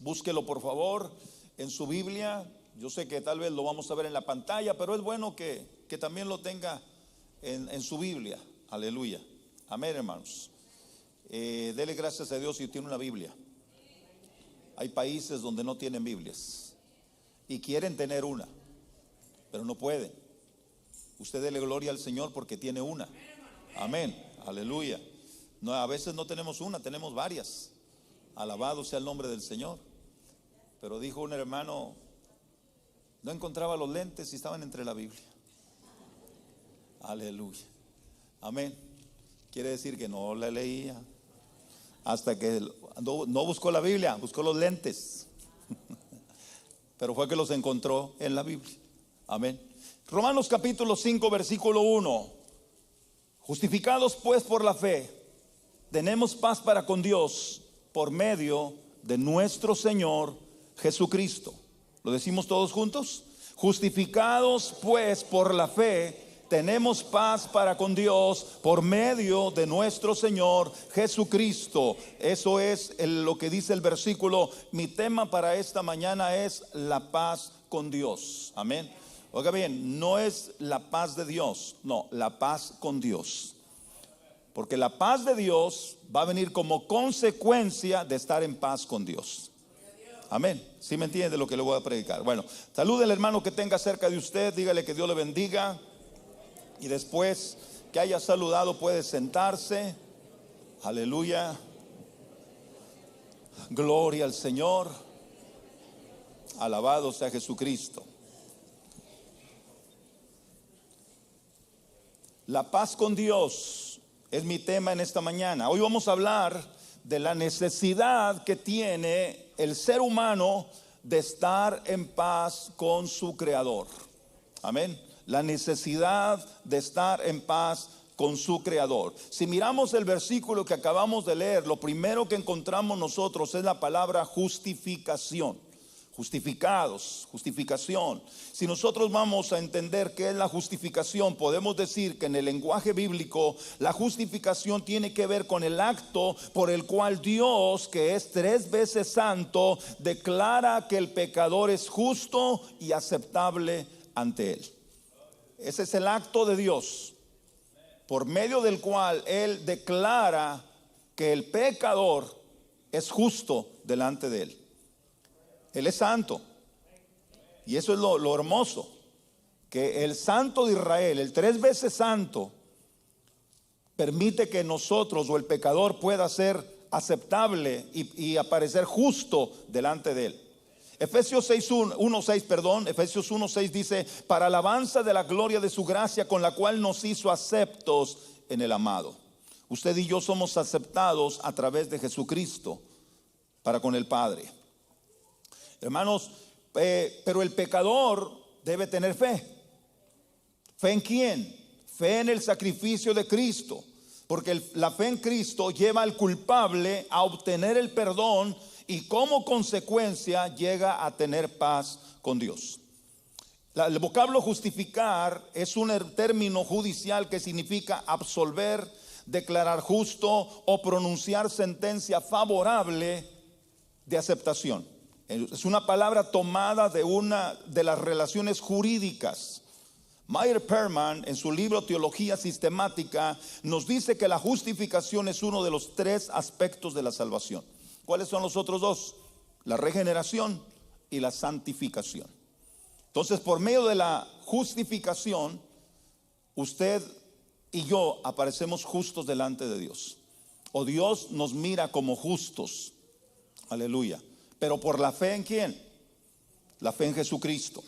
Búsquelo por favor en su Biblia. Yo sé que tal vez lo vamos a ver en la pantalla, pero es bueno que también lo tenga en su Biblia. Aleluya. Amén, hermanos. Dele gracias a Dios si tiene una Biblia. Hay países donde no tienen Biblias y quieren tener una, pero no pueden. Usted dele gloria al Señor porque tiene una. Amén. Aleluya. No, a veces no tenemos una, tenemos varias. Alabado sea el nombre del Señor. Pero dijo un hermano, no encontraba los lentes y estaban entre la Biblia. Aleluya. Amén. Quiere decir que no la leía. Hasta que no buscó la Biblia, buscó los lentes. Pero fue que los encontró en la Biblia. Amén. Romanos capítulo 5 versículo 1. Justificados pues por la fe, tenemos paz para con Dios por medio de nuestro Señor Jesucristo. ¿Lo decimos todos juntos? Justificados pues por la fe, tenemos paz para con Dios por medio de nuestro Señor Jesucristo. Eso es lo que dice el versículo. Mi tema para esta mañana es la paz con Dios. Amén. Oiga bien, no es la paz de Dios, no, la paz con Dios. Porque la paz de Dios va a venir como consecuencia de estar en paz con Dios. Amén. ¿Sí me entiende lo que le voy a predicar? Bueno, salude al hermano que tenga cerca de usted, dígale que Dios le bendiga. Y después que haya saludado puede sentarse. Aleluya. Gloria al Señor. Alabado sea Jesucristo. La paz con Dios es mi tema en esta mañana. Hoy vamos a hablar de la necesidad que tiene el ser humano de estar en paz con su Creador. Amén. La necesidad de estar en paz con su Creador. Si miramos el versículo que acabamos de leer, lo primero que encontramos nosotros es la palabra justificación. Justificados, justificación. Si nosotros vamos a entender qué es la justificación, podemos decir que en el lenguaje bíblico la justificación tiene que ver con el acto por el cual Dios, que es 3 veces santo, declara que el pecador es justo y aceptable ante Él. Ese es el acto de Dios, por medio del cual Él declara que el pecador es justo delante de Él. Él es santo. Y eso es lo hermoso, que el santo de Israel, el 3 veces santo, permite que nosotros o el pecador pueda ser aceptable y aparecer justo delante de Él. Efesios 1:6 dice, para alabanza de la gloria de su gracia con la cual nos hizo aceptos en el amado. Usted y yo somos aceptados a través de Jesucristo para con el Padre. Hermanos, pero el pecador debe tener fe. ¿Fe en quién? Fe en el sacrificio de Cristo. Porque la fe en Cristo lleva al culpable a obtener el perdón y como consecuencia llega a tener paz con Dios. El vocablo justificar es un término judicial que significa absolver, declarar justo o pronunciar sentencia favorable de aceptación. Es una palabra tomada de una de las relaciones jurídicas. Meyer Perman, en su libro Teología Sistemática, nos dice que la justificación es uno de los 3 aspectos de la salvación. ¿Cuáles son los otros 2? La regeneración y la santificación. Entonces, por medio de la justificación, usted y yo aparecemos justos delante de Dios. O Dios nos mira como justos. Aleluya. Pero por la fe en ¿quién? La fe en Jesucristo.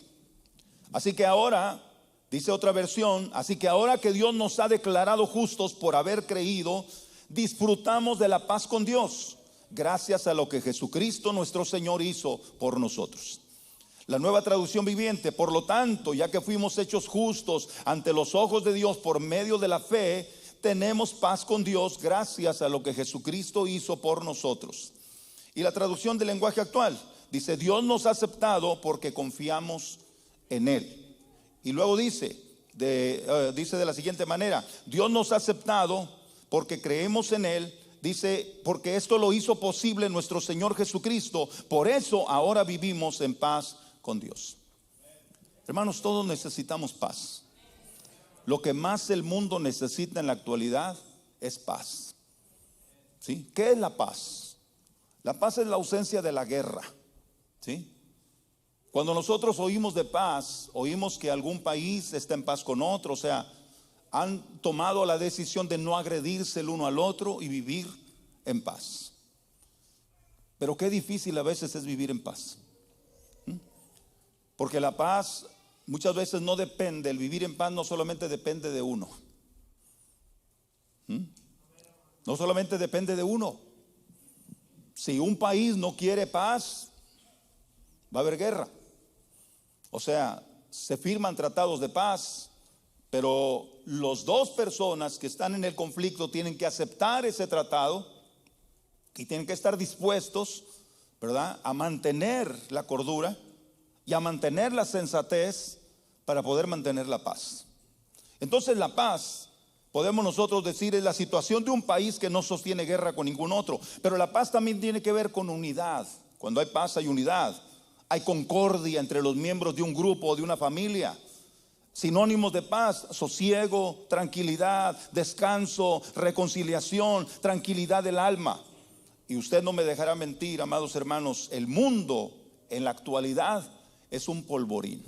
Así que ahora, dice otra versión, así que ahora que Dios nos ha declarado justos por haber creído, disfrutamos de la paz con Dios, gracias a lo que Jesucristo nuestro Señor hizo por nosotros. La Nueva Traducción Viviente, por lo tanto, ya que fuimos hechos justos ante los ojos de Dios por medio de la fe, tenemos paz con Dios gracias a lo que Jesucristo hizo por nosotros. Y la traducción del lenguaje actual dice, Dios nos ha aceptado porque confiamos en Él. Y luego dice de la siguiente manera, Dios nos ha aceptado porque creemos en Él dice, porque esto lo hizo posible nuestro Señor Jesucristo, por eso ahora vivimos en paz con Dios. Hermanos, todos necesitamos paz. Lo que más el mundo necesita en la actualidad es paz. ¿Sí? ¿Qué es la paz? La paz es la ausencia de la guerra. ¿Sí? Cuando nosotros oímos de paz, oímos que algún país está en paz con otro, o sea, han tomado la decisión de no agredirse el uno al otro y vivir en paz. Pero qué difícil a veces es vivir en paz. Porque la paz muchas veces no depende, el vivir en paz no solamente depende de uno. No solamente depende de uno. Si un país no quiere paz, va a haber guerra. O sea, se firman tratados de paz, pero las dos personas que están en el conflicto tienen que aceptar ese tratado y tienen que estar dispuestos, ¿verdad?, a mantener la cordura y a mantener la sensatez para poder mantener la paz. Entonces la paz, podemos nosotros decir, es la situación de un país que no sostiene guerra con ningún otro. Pero la paz también tiene que ver con unidad. Cuando hay paz hay unidad, hay concordia entre los miembros de un grupo o de una familia. Sinónimos de paz: sosiego, tranquilidad, descanso, reconciliación, tranquilidad del alma. Y usted no me dejará mentir, amados hermanos, el mundo en la actualidad es un polvorín.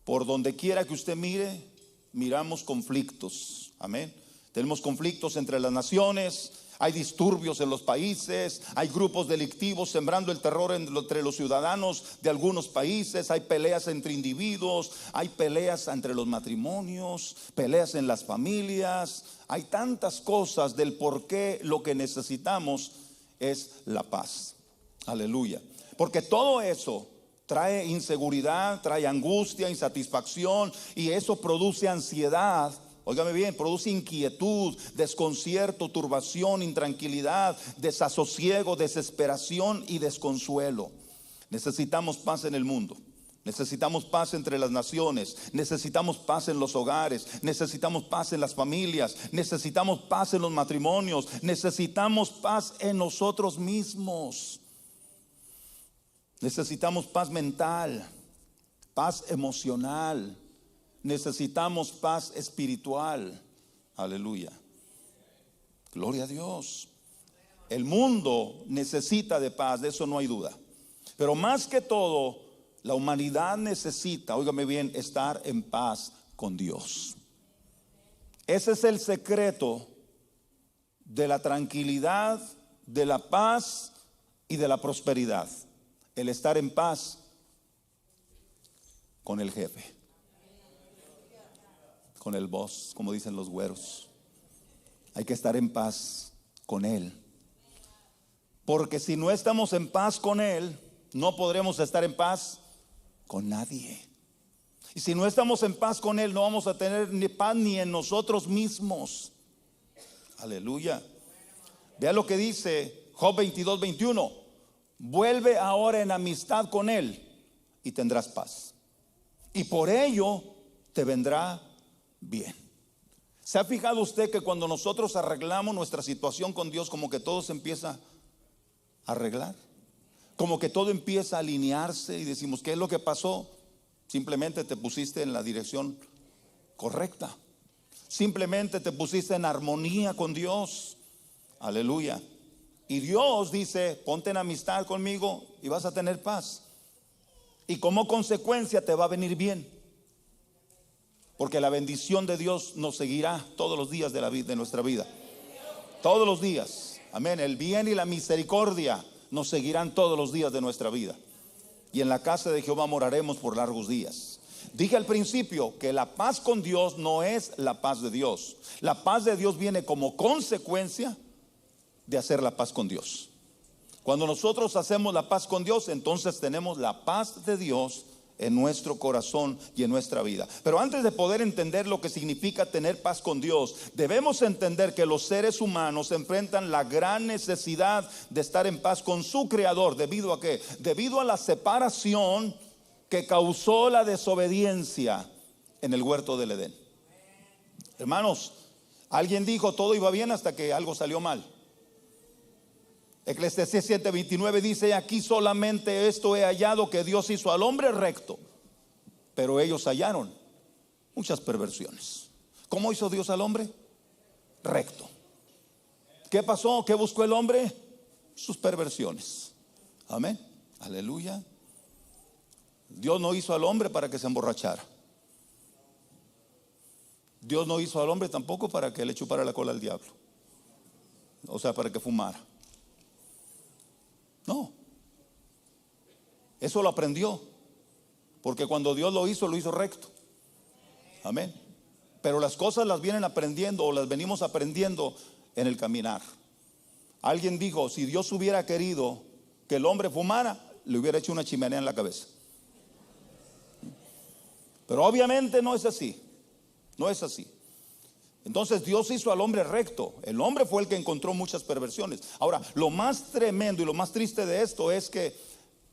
Por donde quiera que usted mire, miramos conflictos. Amén. Tenemos conflictos entre las naciones, hay disturbios en los países, hay grupos delictivos sembrando el terror entre los ciudadanos de algunos países, hay peleas entre individuos, hay peleas entre los matrimonios, peleas en las familias. Hay tantas cosas del por qué lo que necesitamos es la paz. Aleluya. Porque todo eso trae inseguridad, trae angustia, insatisfacción, y eso produce ansiedad. Óigame bien, produce inquietud, desconcierto, turbación, intranquilidad, desasosiego, desesperación y desconsuelo. Necesitamos paz en el mundo. Necesitamos paz entre las naciones, necesitamos paz en los hogares, necesitamos paz en las familias, necesitamos paz en los matrimonios, necesitamos paz en nosotros mismos. Necesitamos paz mental, paz emocional, necesitamos paz espiritual. Aleluya. Gloria a Dios. El mundo necesita de paz, de eso no hay duda. Pero más que todo, la humanidad necesita, óigame bien, estar en paz con Dios. Ese es el secreto de la tranquilidad, de la paz y de la prosperidad. El estar en paz con el jefe, con el boss, como dicen los güeros. Hay que estar en paz con Él. Porque si no estamos en paz con Él, no podremos estar en paz con nadie. Y si no estamos en paz con Él, no vamos a tener ni paz ni en nosotros mismos. Aleluya. Vea lo que dice Job 22:21. Vuelve ahora en amistad con Él y tendrás paz, y por ello te vendrá bien. ¿Se ha fijado usted que cuando nosotros arreglamos nuestra situación con Dios, como que todo se empieza a arreglar? Como que todo empieza a alinearse y decimos, ¿qué es lo que pasó? Simplemente te pusiste en la dirección correcta. Simplemente te pusiste en armonía con Dios. Aleluya. Y Dios dice, ponte en amistad conmigo y vas a tener paz. Y como consecuencia te va a venir bien. Porque la bendición de Dios nos seguirá todos los días de la vida, de nuestra vida. Todos los días. Amén. El bien y la misericordia nos seguirán todos los días de nuestra vida. Y en la casa de Jehová moraremos por largos días. Dije al principio que la paz con Dios no es la paz de Dios. La paz de Dios viene como consecuencia de hacer la paz con Dios. Cuando nosotros hacemos la paz con Dios, entonces tenemos la paz de Dios en nuestro corazón y en nuestra vida. Pero antes de poder entender lo que significa tener paz con Dios, debemos entender que los seres humanos enfrentan la gran necesidad de estar en paz con su Creador. ¿Debido a qué? Debido a la separación que causó la desobediencia en el huerto del Edén. Hermanos, alguien dijo todo iba bien hasta que algo salió mal. Eclesiastés 7:29 dice: aquí solamente esto he hallado, que Dios hizo al hombre recto, pero ellos hallaron muchas perversiones. ¿Cómo hizo Dios al hombre? Recto. ¿Qué pasó? ¿Qué buscó el hombre? Sus perversiones. Amén. Aleluya. Dios no hizo al hombre para que se emborrachara. Dios no hizo al hombre tampoco para que le chupara la cola al diablo, o sea, para que fumara. No. Eso lo aprendió, porque cuando Dios lo hizo recto. Amén. Pero las cosas las vienen aprendiendo, o las venimos aprendiendo en el caminar. Alguien dijo: si Dios hubiera querido que el hombre fumara, le hubiera hecho una chimenea en la cabeza. Pero obviamente no es así. No es así. Entonces Dios hizo al hombre recto. El hombre fue el que encontró muchas perversiones. Ahora, lo más tremendo y lo más triste de esto es que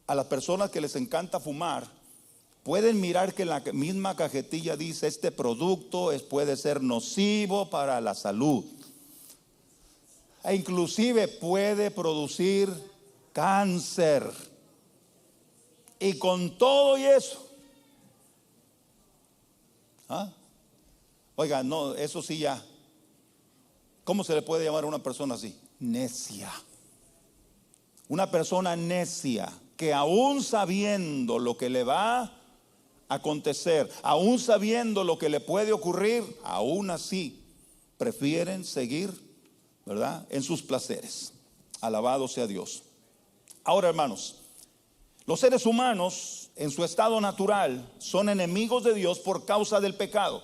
a las personas que les encanta fumar, pueden mirar que en la misma cajetilla dice: este producto puede ser nocivo para la salud, e inclusive puede producir cáncer. Y con todo y eso, oiga, no, eso sí ya, ¿cómo se le puede llamar a una persona así? Necia. Una persona necia, que aún sabiendo lo que le va a acontecer, aún sabiendo lo que le puede ocurrir, aún así prefieren seguir, ¿verdad?, en sus placeres. Alabado sea Dios. Ahora, hermanos, los seres humanos en su estado natural son enemigos de Dios por causa del pecado.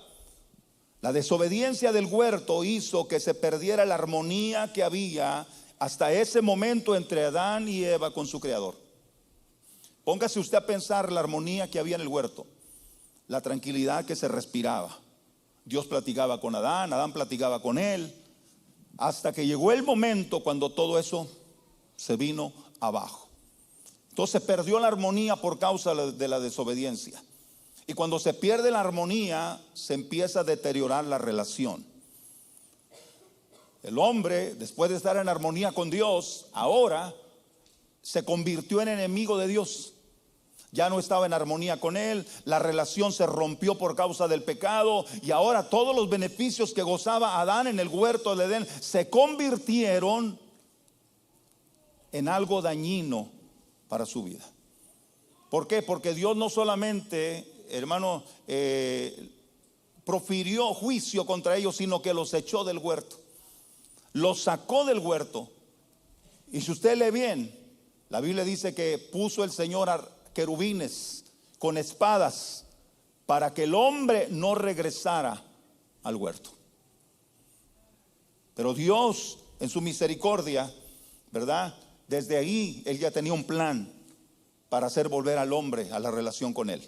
La desobediencia del huerto hizo que se perdiera la armonía que había hasta ese momento entre Adán y Eva con su Creador. Póngase usted a pensar la armonía que había en el huerto, la tranquilidad que se respiraba. Dios platicaba con Adán, Adán platicaba con él, hasta que llegó el momento cuando todo eso se vino abajo. Entonces perdió la armonía por causa de la desobediencia. Y cuando se pierde la armonía, se empieza a deteriorar la relación. El hombre, después de estar en armonía con Dios, ahora se convirtió en enemigo de Dios. Ya no estaba en armonía con él, la relación se rompió por causa del pecado, y ahora todos los beneficios que gozaba Adán en el huerto de Edén se convirtieron en algo dañino para su vida. ¿Por qué? Porque Dios no solamente, hermano, profirió juicio contra ellos, sino que los echó del huerto, los sacó del huerto. Y si usted lee bien, la Biblia dice que puso el Señor a querubines con espadas para que el hombre no regresara al huerto. Pero Dios, en su misericordia, ¿verdad?, desde ahí Él ya tenía un plan para hacer volver al hombre a la relación con Él.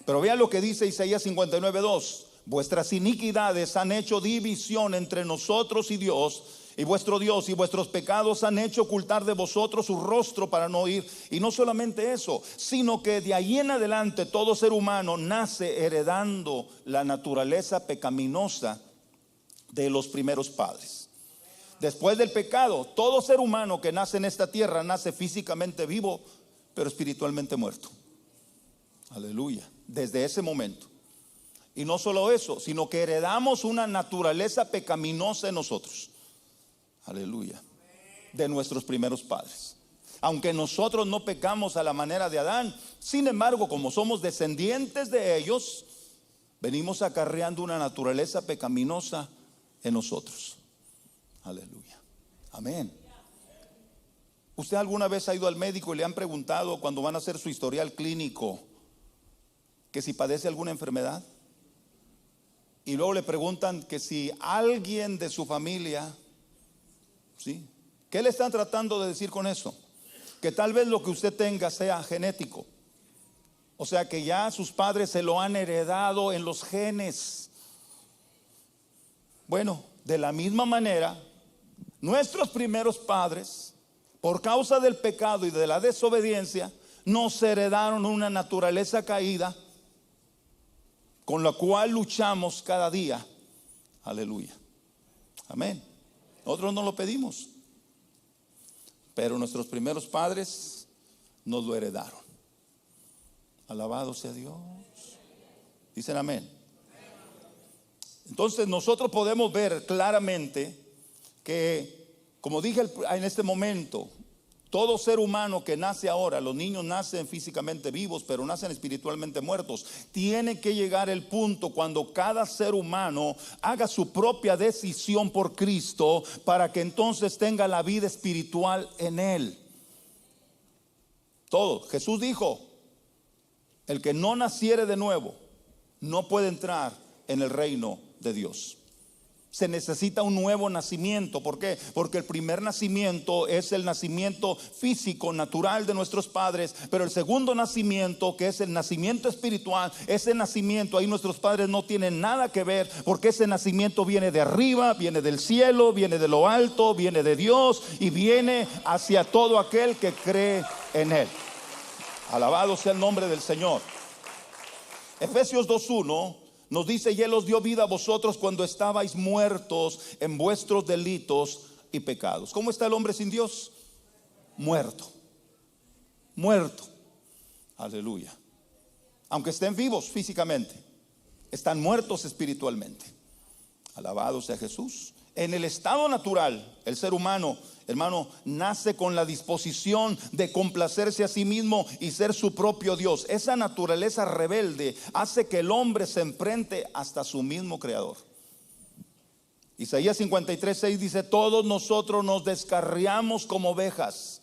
Pero vean lo que dice Isaías 59:2: vuestras iniquidades han hecho división entre nosotros y Dios, y vuestro Dios, y vuestros pecados han hecho ocultar de vosotros su rostro para no oír. Y no solamente eso, sino que de ahí en adelante todo ser humano nace heredando la naturaleza pecaminosa de los primeros padres. Después del pecado, todo ser humano que nace en esta tierra nace físicamente vivo, pero espiritualmente muerto. Aleluya. Desde ese momento. Y no solo eso, sino que heredamos una naturaleza pecaminosa en nosotros. Aleluya. De nuestros primeros padres. Aunque nosotros no pecamos a la manera de Adán, sin embargo, como somos descendientes de ellos, venimos acarreando una naturaleza pecaminosa en nosotros. Aleluya. Amén. ¿Usted alguna vez ha ido al médico y le han preguntado, cuando van a hacer su historial clínico, que si padece alguna enfermedad? Y luego le preguntan que si alguien de su familia, ¿sí?, ¿qué le están tratando de decir con eso? Que tal vez lo que usted tenga sea genético. O sea, que ya sus padres se lo han heredado en los genes. Bueno, de la misma manera, nuestros primeros padres, por causa del pecado y de la desobediencia, nos heredaron una naturaleza caída con la cual luchamos cada día. Aleluya. Amén. Nosotros no lo pedimos, pero nuestros primeros padres nos lo heredaron. Alabado sea Dios. Dicen amén. Entonces nosotros podemos ver claramente que, como dije en este momento, todo ser humano que nace ahora, los niños nacen físicamente vivos, pero nacen espiritualmente muertos. Tiene que llegar el punto cuando cada ser humano haga su propia decisión por Cristo, para que entonces tenga la vida espiritual en él. Todo. Jesús dijo: el que no naciere de nuevo no puede entrar en el reino de Dios. Se necesita un nuevo nacimiento. ¿Por qué? Porque el primer nacimiento es el nacimiento físico, natural de nuestros padres. Pero el segundo nacimiento, que es el nacimiento espiritual, ese nacimiento, ahí nuestros padres no tienen nada que ver, porque ese nacimiento viene de arriba, viene del cielo, viene de lo alto, viene de Dios y viene hacia todo aquel que cree en él. Alabado sea el nombre del Señor. Efesios 2:1 nos dice: y Él os dio vida a vosotros cuando estabais muertos en vuestros delitos y pecados. ¿Cómo está el hombre sin Dios? Muerto. Muerto. Aleluya. Aunque estén vivos físicamente, están muertos espiritualmente. Alabado sea Jesús. En el estado natural, el ser humano, hermano, nace con la disposición de complacerse a sí mismo y ser su propio Dios. Esa naturaleza rebelde hace que el hombre se enfrente hasta su mismo creador. Isaías 53:6 dice: todos nosotros nos descarriamos como ovejas,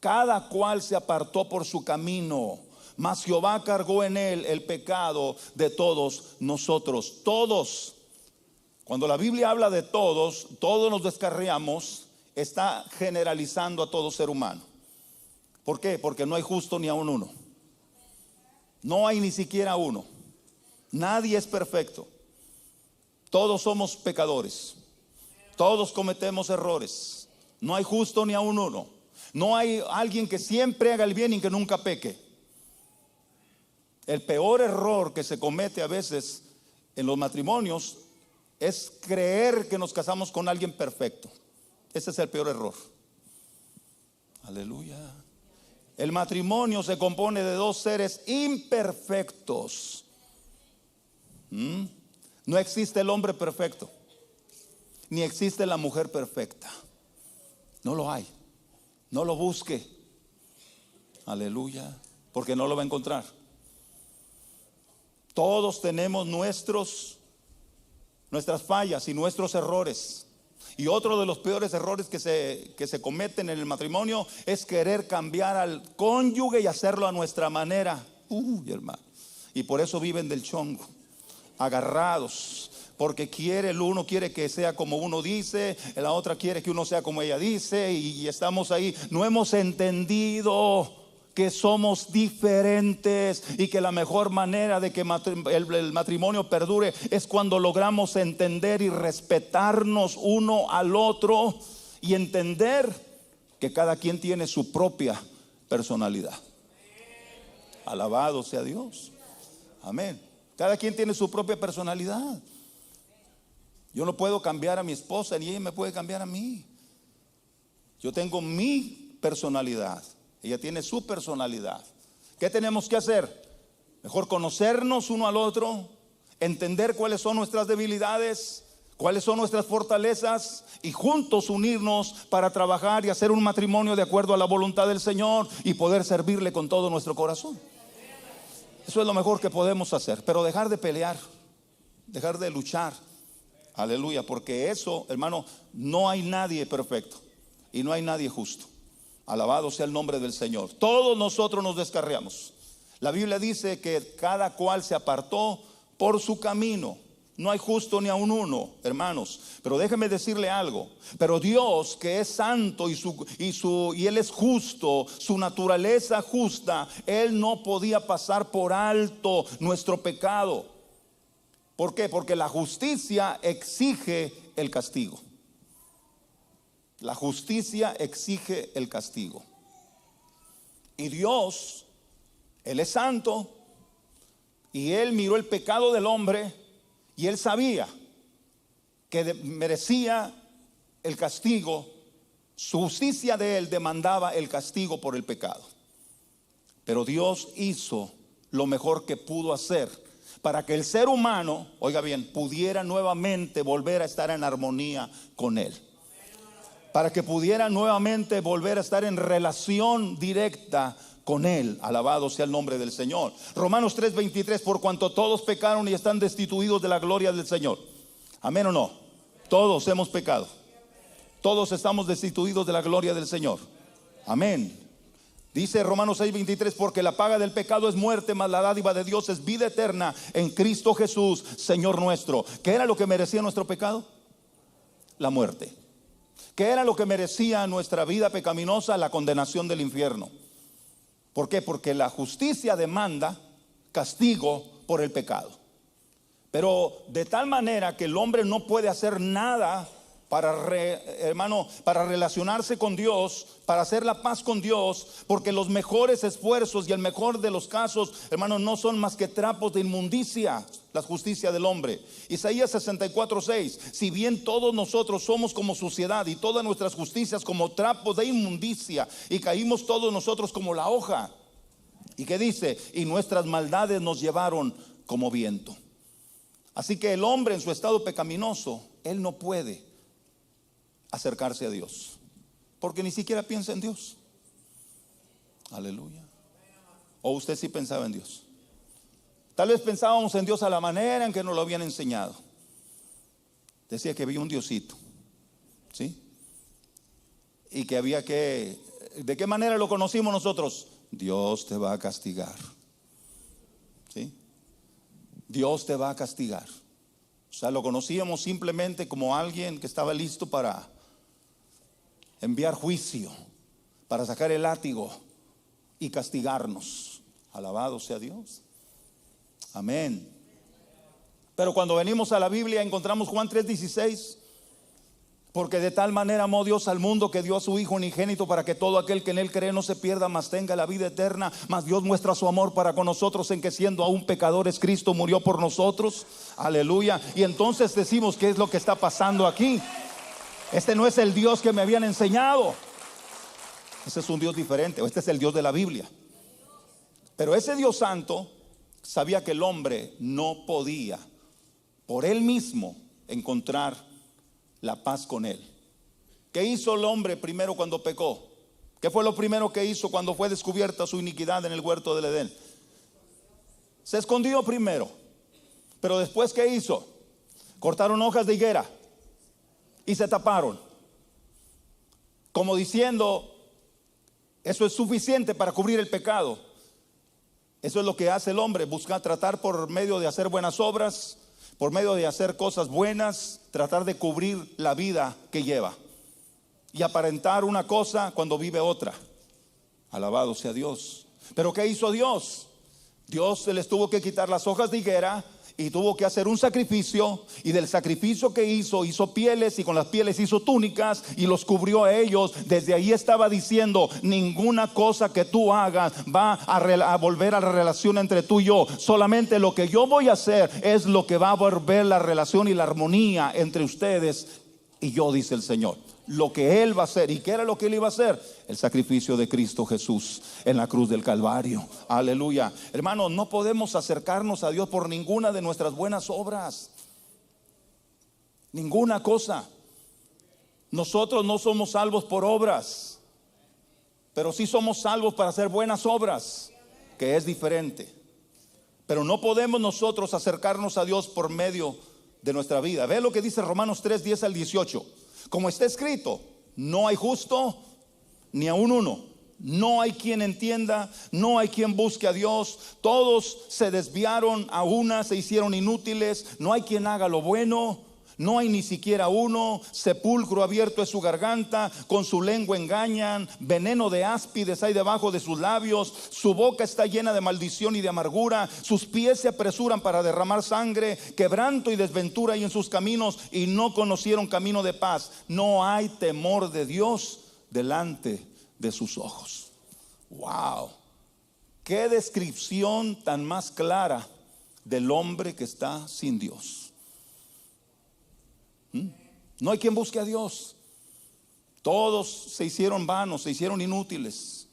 cada cual se apartó por su camino, mas Jehová cargó en él el pecado de todos nosotros. Todos. Cuando la Biblia habla de todos, todos nos descarriamos, está generalizando a todo ser humano. ¿Por qué? Porque no hay justo ni aun uno. No hay ni siquiera uno. Nadie es perfecto. Todos somos pecadores. Todos cometemos errores. No hay justo ni aun uno. No hay alguien que siempre haga el bien y que nunca peque. El peor error que se comete a veces en los matrimonios es creer que nos casamos con alguien perfecto. Ese es el peor error. Aleluya. El matrimonio se compone de dos seres imperfectos. No existe el hombre perfecto, ni existe la mujer perfecta. No lo hay. No lo busque. Aleluya. Porque no lo va a encontrar. Todos tenemos nuestras fallas y nuestros errores. Y otro de los peores errores que se cometen en el matrimonio es querer cambiar al cónyuge y hacerlo a nuestra manera. Hermano. Y por eso viven del chongo, agarrados, porque el uno quiere que sea como uno dice, la otra quiere que uno sea como ella dice, y estamos ahí. No hemos entendido que somos diferentes y que la mejor manera de que el matrimonio perdure es cuando logramos entender y respetarnos uno al otro, y entender que cada quien tiene su propia personalidad. Alabado sea Dios. Amén. Cada quien tiene su propia personalidad. Yo no puedo cambiar a mi esposa, ni ella me puede cambiar a mí. Yo tengo mi personalidad. Ella tiene su personalidad. ¿Qué tenemos que hacer? Mejor conocernos uno al otro, entender cuáles son nuestras debilidades, cuáles son nuestras fortalezas, y juntos unirnos para trabajar y hacer un matrimonio de acuerdo a la voluntad del Señor y poder servirle con todo nuestro corazón. Eso es lo mejor que podemos hacer. Pero dejar de pelear, dejar de luchar. Aleluya. Porque eso, hermano, no hay nadie perfecto y no hay nadie justo. Alabado sea el nombre del Señor. Todos nosotros nos descarriamos. La Biblia dice que cada cual se apartó por su camino. No hay justo ni aun uno, hermanos. Pero déjeme decirle algo. Pero Dios, que es santo y Él es justo, su naturaleza justa, Él no podía pasar por alto nuestro pecado. ¿Por qué? Porque la justicia exige el castigo. La justicia exige el castigo. Y Dios, Él es santo, y Él miró el pecado del hombre, y Él sabía que merecía el castigo Su justicia de él demandaba el castigo por el pecado. Pero Dios hizo lo mejor que pudo hacer para que el ser humano, oiga bien, pudiera nuevamente volver a estar en armonía con él. Para que pudiera nuevamente volver a estar en relación directa con él. Alabado sea el nombre del Señor. Romanos 3:23, por cuanto todos pecaron y están destituidos de la gloria del Señor. ¿Amén o no? Todos hemos pecado. Todos estamos destituidos de la gloria del Señor. Amén. Dice Romanos 6:23, porque la paga del pecado es muerte, mas la dádiva de Dios es vida eterna en Cristo Jesús, Señor nuestro. ¿Qué era lo que merecía nuestro pecado? La muerte. ¿Qué era lo que merecía nuestra vida pecaminosa? La condenación del infierno. ¿Por qué? Porque la justicia demanda castigo por el pecado. Pero de tal manera que el hombre no puede hacer nada para relacionarse con Dios, para hacer la paz con Dios, porque los mejores esfuerzos y el mejor de los casos, hermano, no son más que trapos de inmundicia, la justicia del hombre. Isaías 64:6, si bien todos nosotros somos como suciedad y todas nuestras justicias como trapos de inmundicia, y caímos todos nosotros como la hoja. ¿Y qué dice? Y nuestras maldades nos llevaron como viento. Así que el hombre en su estado pecaminoso, él no puede acercarse a Dios, porque ni siquiera piensa en Dios. Aleluya. ¿O usted sí pensaba en Dios? Tal vez pensábamos en Dios a la manera en que nos lo habían enseñado. Decía que había un Diosito, ¿sí? Y que había que, ¿de qué manera lo conocimos nosotros? Dios te va a castigar, ¿sí? Dios te va a castigar. O sea, lo conocíamos simplemente como alguien que estaba listo para enviar juicio, para sacar el látigo y castigarnos. Alabado sea Dios. Amén. Pero cuando venimos a la Biblia encontramos Juan 3:16. Porque de tal manera amó Dios al mundo que dio a su Hijo unigénito para que todo aquel que en él cree no se pierda, mas tenga la vida eterna. Mas Dios muestra su amor para con nosotros en que siendo aún pecadores Cristo murió por nosotros. Aleluya. Y entonces decimos, ¿qué es lo que está pasando aquí? Este no es el Dios que me habían enseñado. Ese es un Dios diferente. Este es el Dios de la Biblia. Pero ese Dios santo sabía que el hombre no podía por él mismo encontrar la paz con él. ¿Qué hizo el hombre primero cuando pecó? ¿Qué fue lo primero que hizo cuando fue descubierta su iniquidad en el huerto del Edén? Se escondió primero. Pero después, ¿qué hizo? Cortaron hojas de higuera y se taparon, como diciendo, eso es suficiente para cubrir el pecado. Eso es lo que hace el hombre, busca tratar por medio de hacer buenas obras, por medio de hacer cosas buenas, tratar de cubrir la vida que lleva y aparentar una cosa cuando vive otra. Alabado sea Dios. Pero ¿qué hizo Dios? Dios se les tuvo que quitar las hojas de higuera y tuvo que hacer un sacrificio, y del sacrificio que hizo pieles, y con las pieles hizo túnicas y los cubrió a ellos. Desde ahí estaba diciendo, ninguna cosa que tú hagas va a volver a la relación entre tú y yo. Solamente lo que yo voy a hacer es lo que va a volver la relación y la armonía entre ustedes y yo, dice el Señor. Lo que Él va a hacer. ¿Y qué era lo que Él iba a hacer? El sacrificio de Cristo Jesús en la cruz del Calvario. Aleluya. Hermanos, no podemos acercarnos a Dios por ninguna de nuestras buenas obras. Ninguna cosa. Nosotros no somos salvos por obras, pero sí somos salvos para hacer buenas obras, que es diferente. Pero no podemos nosotros acercarnos a Dios por medio de nuestra vida. Ve lo que dice Romanos 3:10-18. Como está escrito, no hay justo ni aun uno. No hay quien entienda, no hay quien busque a Dios. Todos se desviaron, a una se hicieron inútiles. No hay quien haga lo bueno, no hay ni siquiera uno. Sepulcro abierto es su garganta, con su lengua engañan. Veneno de áspides hay debajo de sus labios. Su boca está llena de maldición y de amargura. Sus pies se apresuran para derramar sangre. Quebranto y desventura hay en sus caminos, y no conocieron camino de paz. No hay temor de Dios delante de sus ojos. Wow, qué descripción tan más clara del hombre que está sin Dios. No hay quien busque a Dios. Todos se hicieron vanos, se hicieron inútiles.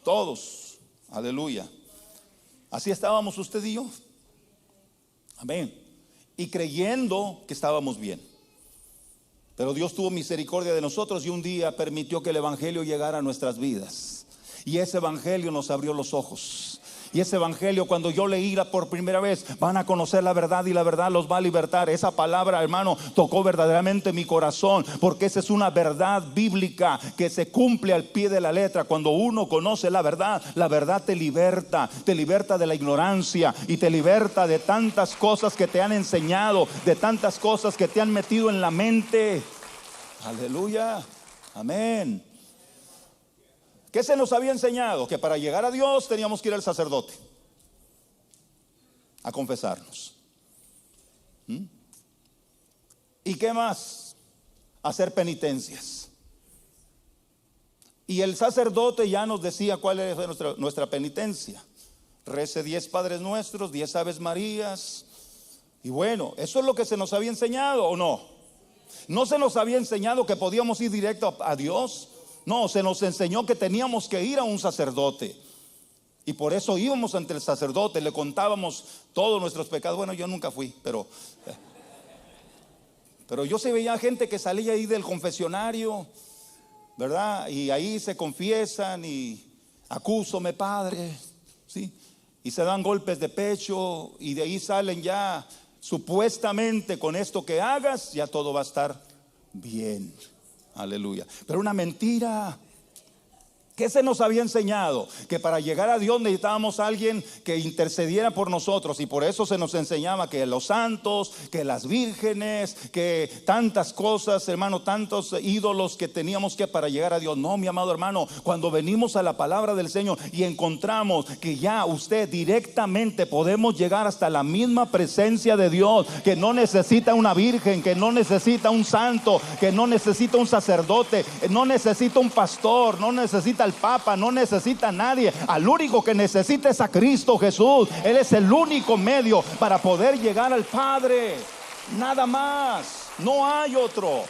Todos. Aleluya. Así estábamos usted y yo. Amén. Y creyendo que estábamos bien. Pero Dios tuvo misericordia de nosotros y un día permitió que el evangelio llegara a nuestras vidas. Y ese evangelio nos abrió los ojos. Y ese evangelio, cuando yo leíla por primera vez, van a conocer la verdad y la verdad los va a libertar. Esa palabra, hermano, tocó verdaderamente mi corazón, porque esa es una verdad bíblica que se cumple al pie de la letra. Cuando uno conoce la verdad te liberta de la ignorancia y te liberta de tantas cosas que te han enseñado, de tantas cosas que te han metido en la mente. Aleluya, amén. ¿Qué se nos había enseñado? Que para llegar a Dios teníamos que ir al sacerdote a confesarnos. ¿Y qué más? Hacer penitencias. Y el sacerdote ya nos decía cuál es nuestra penitencia. Rece 10 Padres Nuestros, 10 Aves Marías. Y bueno, ¿eso es lo que se nos había enseñado o no? ¿No se nos había enseñado que podíamos ir directo a Dios? No, se nos enseñó que teníamos que ir a un sacerdote. Y por eso íbamos ante el sacerdote, le contábamos todos nuestros pecados. Bueno, yo nunca fui, pero yo se veía gente que salía ahí del confesionario, ¿verdad? Y ahí se confiesan y acúsome, Padre, ¿sí? Y se dan golpes de pecho y de ahí salen ya supuestamente con esto que hagas, ya todo va a estar bien. Aleluya. Pero una mentira. ¿Qué se nos había enseñado? Que para llegar a Dios necesitábamos a alguien que intercediera por nosotros. Y por eso se nos enseñaba que los santos, que las vírgenes, que tantas cosas, hermano, tantos ídolos que teníamos que para llegar a Dios. No, mi amado hermano, cuando venimos a la palabra del Señor y encontramos que ya usted directamente podemos llegar hasta la misma presencia de Dios, que no necesita una virgen, que no necesita un santo, que no necesita un sacerdote, no necesita un pastor, no necesita al Papa, no necesita a nadie. Al único que necesita es a Cristo Jesús. Él es el único medio para poder llegar al Padre. Nada más. No hay otro.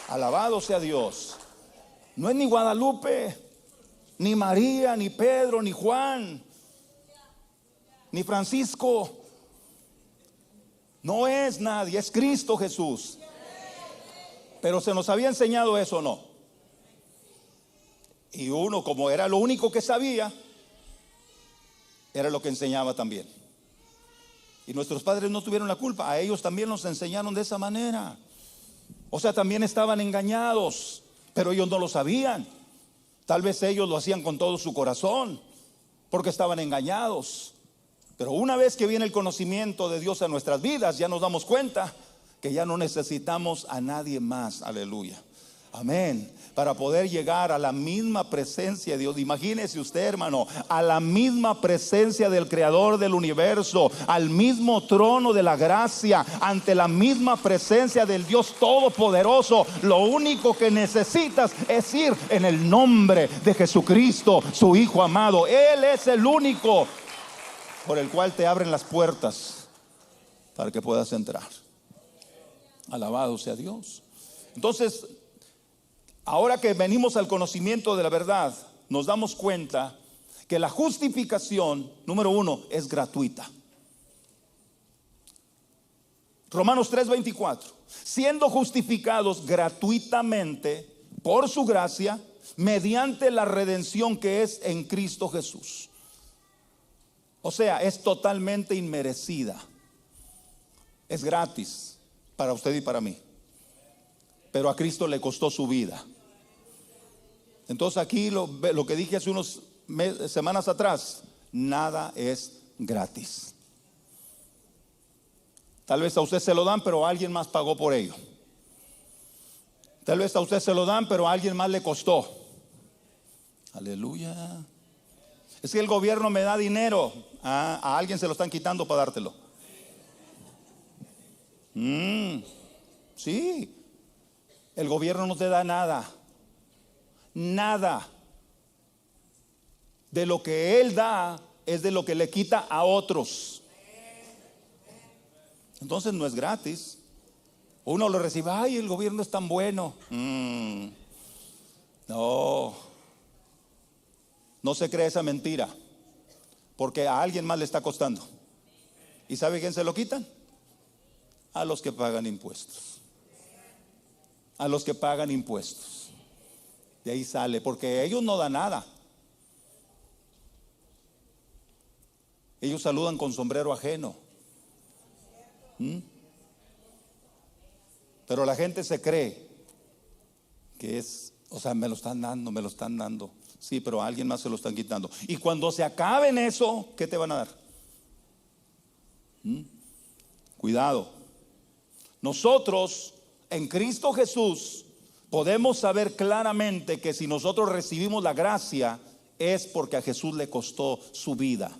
Alabado sea Dios. No es ni Guadalupe, ni María, ni Pedro, ni Juan, ni Francisco. No es nadie, es Cristo Jesús. Pero se nos había enseñado eso, ¿no? Y uno, como era lo único que sabía, era lo que enseñaba también. Y nuestros padres no tuvieron la culpa. A ellos también nos enseñaron de esa manera. O sea, también estaban engañados, pero ellos no lo sabían. Tal vez ellos lo hacían con todo su corazón, porque estaban engañados. Pero una vez que viene el conocimiento de Dios a nuestras vidas, ya nos damos cuenta que ya no necesitamos a nadie más. Aleluya. Amén. Para poder llegar a la misma presencia de Dios. Imagínese usted, hermano, a la misma presencia del Creador del universo, al mismo trono de la gracia, ante la misma presencia del Dios Todopoderoso. Lo único que necesitas es ir en el nombre de Jesucristo, su Hijo amado. Él es el único por el cual te abren las puertas para que puedas entrar. Alabado sea Dios. Entonces, ahora que venimos al conocimiento de la verdad, nos damos cuenta que la justificación, número 1, es gratuita. Romanos 3:24. Siendo justificados gratuitamente por su gracia, mediante la redención que es en Cristo Jesús. O sea, es totalmente inmerecida. Es gratis para usted y para mí. Pero a Cristo le costó su vida. Entonces aquí lo que dije hace unas semanas atrás, nada es gratis. Tal vez a usted se lo dan, pero alguien más pagó por ello. Tal vez a usted se lo dan, pero a alguien más le costó. Aleluya. Es que el gobierno me da dinero. A alguien se lo están quitando para dártelo. Sí. El gobierno no te da nada. Nada. De lo que él da es de lo que le quita a otros. Entonces no es gratis. Uno lo recibe, ay, el gobierno es tan bueno. No, no se cree esa mentira, porque a alguien más le está costando. ¿Y sabe quién se lo quitan? A los que pagan impuestos. A los que pagan impuestos. De ahí sale, porque ellos no dan nada. Ellos saludan con sombrero ajeno. Pero la gente se cree que es, o sea, me lo están dando, me lo están dando. Sí, pero a alguien más se lo están quitando. Y cuando se acaben eso, ¿qué te van a dar? Cuidado. Nosotros en Cristo Jesús podemos saber claramente que si nosotros recibimos la gracia es porque a Jesús le costó su vida,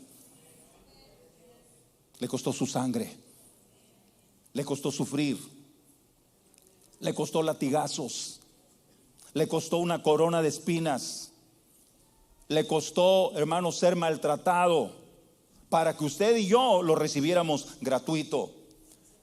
le costó su sangre, le costó sufrir, le costó latigazos, le costó una corona de espinas, le costó, hermano, ser maltratado para que usted y yo lo recibiéramos gratuito.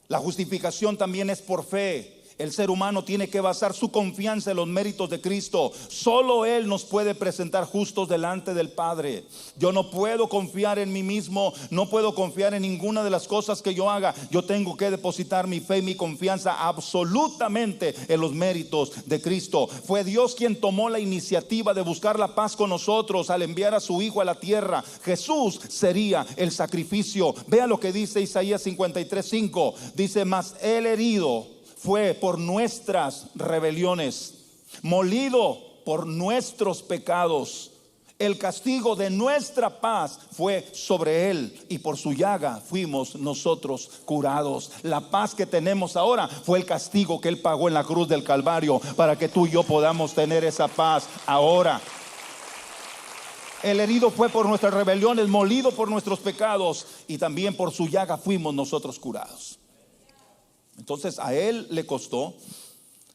La justificación también es por fe. El ser humano tiene que basar su confianza en los méritos de Cristo. Solo Él nos puede presentar justos delante del Padre. Yo no puedo confiar en mí mismo, no puedo confiar en ninguna de las cosas que yo haga. Yo tengo que depositar mi fe y mi confianza absolutamente en los méritos de Cristo. Fue Dios quien tomó la iniciativa de buscar la paz con nosotros al enviar a su Hijo a la tierra. Jesús sería el sacrificio. Vea lo que dice Isaías 53:5. Dice: mas el herido fue por nuestras rebeliones, molido por nuestros pecados. El castigo de nuestra paz fue sobre él, y por su llaga fuimos nosotros curados. La paz que tenemos ahora fue el castigo que él pagó en la cruz del Calvario, para que tú y yo podamos tener esa paz ahora. El herido fue por nuestras rebeliones, molido por nuestros pecados, y también por su llaga fuimos nosotros curados. Entonces a él le costó.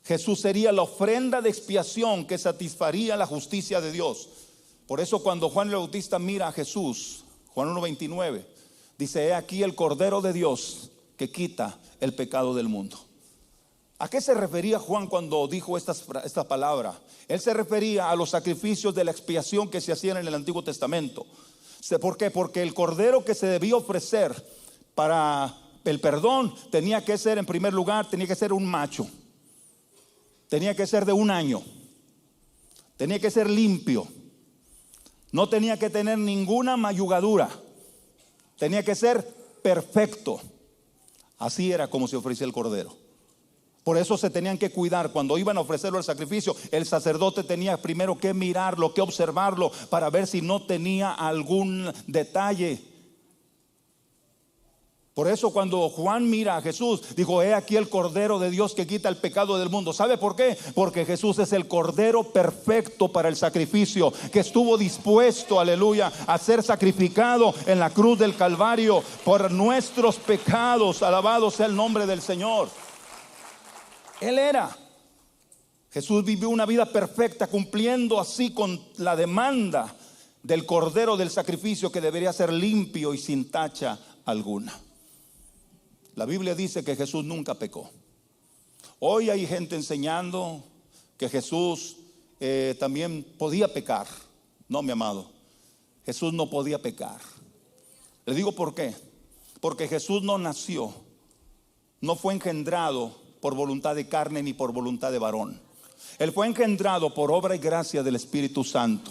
Jesús sería la ofrenda de expiación que satisfaría la justicia de Dios. Por eso cuando Juan el Bautista mira a Jesús, Juan 1:29, dice: he aquí el Cordero de Dios que quita el pecado del mundo. ¿A qué se refería Juan cuando dijo esta palabra? Él se refería a los sacrificios de la expiación que se hacían en el Antiguo Testamento. ¿Por qué? Porque el cordero que se debía ofrecer para el perdón tenía que ser, en primer lugar, tenía que ser un macho, tenía que ser de 1 año, tenía que ser limpio, no tenía que tener ninguna mayugadura, tenía que ser perfecto. Así era como se ofrecía el cordero. Por eso se tenían que cuidar. Cuando iban a ofrecerlo al sacrificio, el sacerdote tenía primero que mirarlo, que observarlo, para ver si no tenía algún detalle. Por eso cuando Juan mira a Jesús, dijo: he aquí el Cordero de Dios que quita el pecado del mundo. ¿Sabe por qué? Porque Jesús es el Cordero perfecto para el sacrificio, que estuvo dispuesto, aleluya, a ser sacrificado en la cruz del Calvario por nuestros pecados. Alabado sea el nombre del Señor. Él era. Jesús vivió una vida perfecta, cumpliendo así con la demanda del Cordero del sacrificio, que debería ser limpio y sin tacha alguna. La Biblia dice que Jesús nunca pecó. Hoy hay gente enseñando que Jesús también podía pecar. No, mi amado, Jesús no podía pecar. Le digo por qué. Porque Jesús no nació, no fue engendrado por voluntad de carne ni por voluntad de varón. Él fue engendrado por obra y gracia del Espíritu Santo.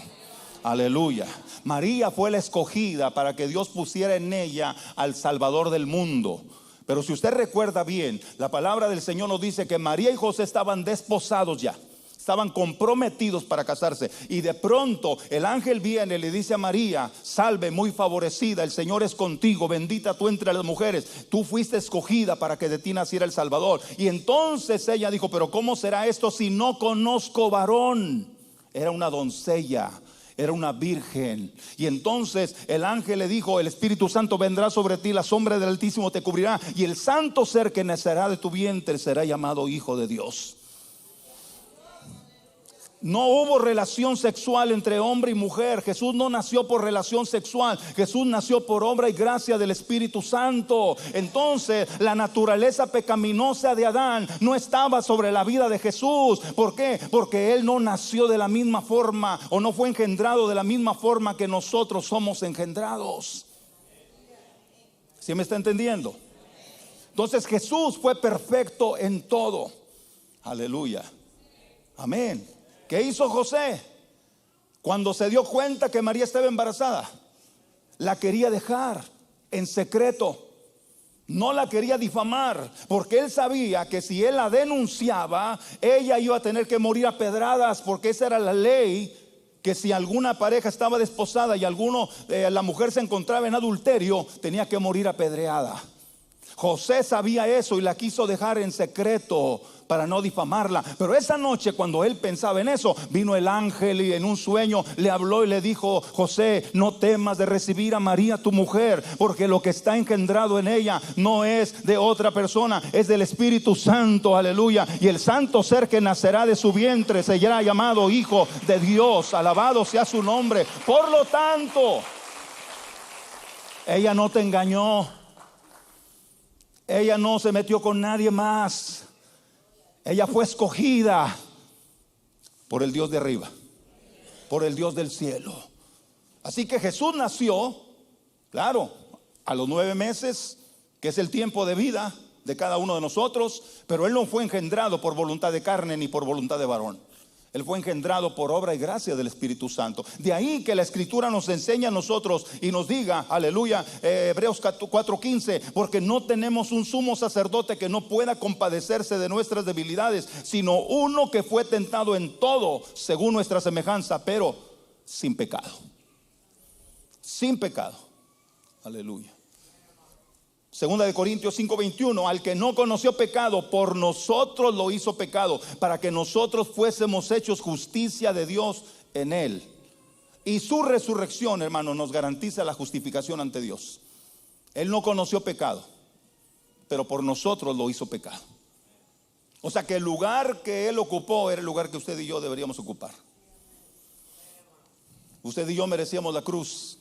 Aleluya. María fue la escogida para que Dios pusiera en ella al Salvador del mundo. Pero si usted recuerda bien, la palabra del Señor nos dice que María y José estaban desposados ya, estaban comprometidos para casarse. Y de pronto el ángel viene y le dice a María: salve, muy favorecida, el Señor es contigo, bendita tú entre las mujeres, tú fuiste escogida para que de ti naciera el Salvador. Y entonces ella dijo: pero ¿cómo será esto si no conozco varón? Era una doncella, era una virgen. Y entonces el ángel le dijo: el Espíritu Santo vendrá sobre ti, la sombra del Altísimo te cubrirá, y el santo ser que nacerá de tu vientre será llamado Hijo de Dios. No hubo relación sexual entre hombre y mujer. Jesús no nació por relación sexual. Jesús nació por obra y gracia del Espíritu Santo. Entonces, la naturaleza pecaminosa de Adán no estaba sobre la vida de Jesús. ¿Por qué? Porque él no nació de la misma forma, o no fue engendrado de la misma forma que nosotros somos engendrados. ¿Sí me está entendiendo? Entonces, Jesús fue perfecto en todo. Aleluya. Amén. ¿Qué hizo José? Cuando se dio cuenta que María estaba embarazada, la quería dejar en secreto. No la quería difamar, porque él sabía que si él la denunciaba, ella iba a tener que morir a pedradas, porque esa era la ley. Que si alguna pareja estaba desposada y la mujer se encontraba en adulterio, tenía que morir apedreada. José sabía eso y la quiso dejar en secreto para no difamarla. Pero esa noche, cuando él pensaba en eso, vino el ángel y en un sueño le habló y le dijo: José, no temas de recibir a María tu mujer, porque lo que está engendrado en ella no es de otra persona, es del Espíritu Santo. Aleluya. Y el santo ser que nacerá de su vientre será llamado Hijo de Dios. Alabado sea su nombre. Por lo tanto, ella no te engañó. Ella no se metió con nadie más. Ella fue escogida por el Dios de arriba, por el Dios del cielo. Así que Jesús nació, claro, a los 9 meses, que es el tiempo de vida de cada uno de nosotros. Pero él no fue engendrado por voluntad de carne ni por voluntad de varón. Él fue engendrado por obra y gracia del Espíritu Santo. De ahí que la Escritura nos enseña a nosotros y nos diga, aleluya, Hebreos 4:15, porque no tenemos un sumo sacerdote que no pueda compadecerse de nuestras debilidades, sino uno que fue tentado en todo según nuestra semejanza, pero sin pecado. Sin pecado. Aleluya. Segunda de Corintios 5:21, al que no conoció pecado, por nosotros lo hizo pecado, para que nosotros fuésemos hechos justicia de Dios en él. Y su resurrección, hermano, nos garantiza la justificación ante Dios. Él no conoció pecado, pero por nosotros lo hizo pecado. O sea que el lugar que él ocupó era el lugar que usted y yo deberíamos ocupar. Usted y yo merecíamos la cruz.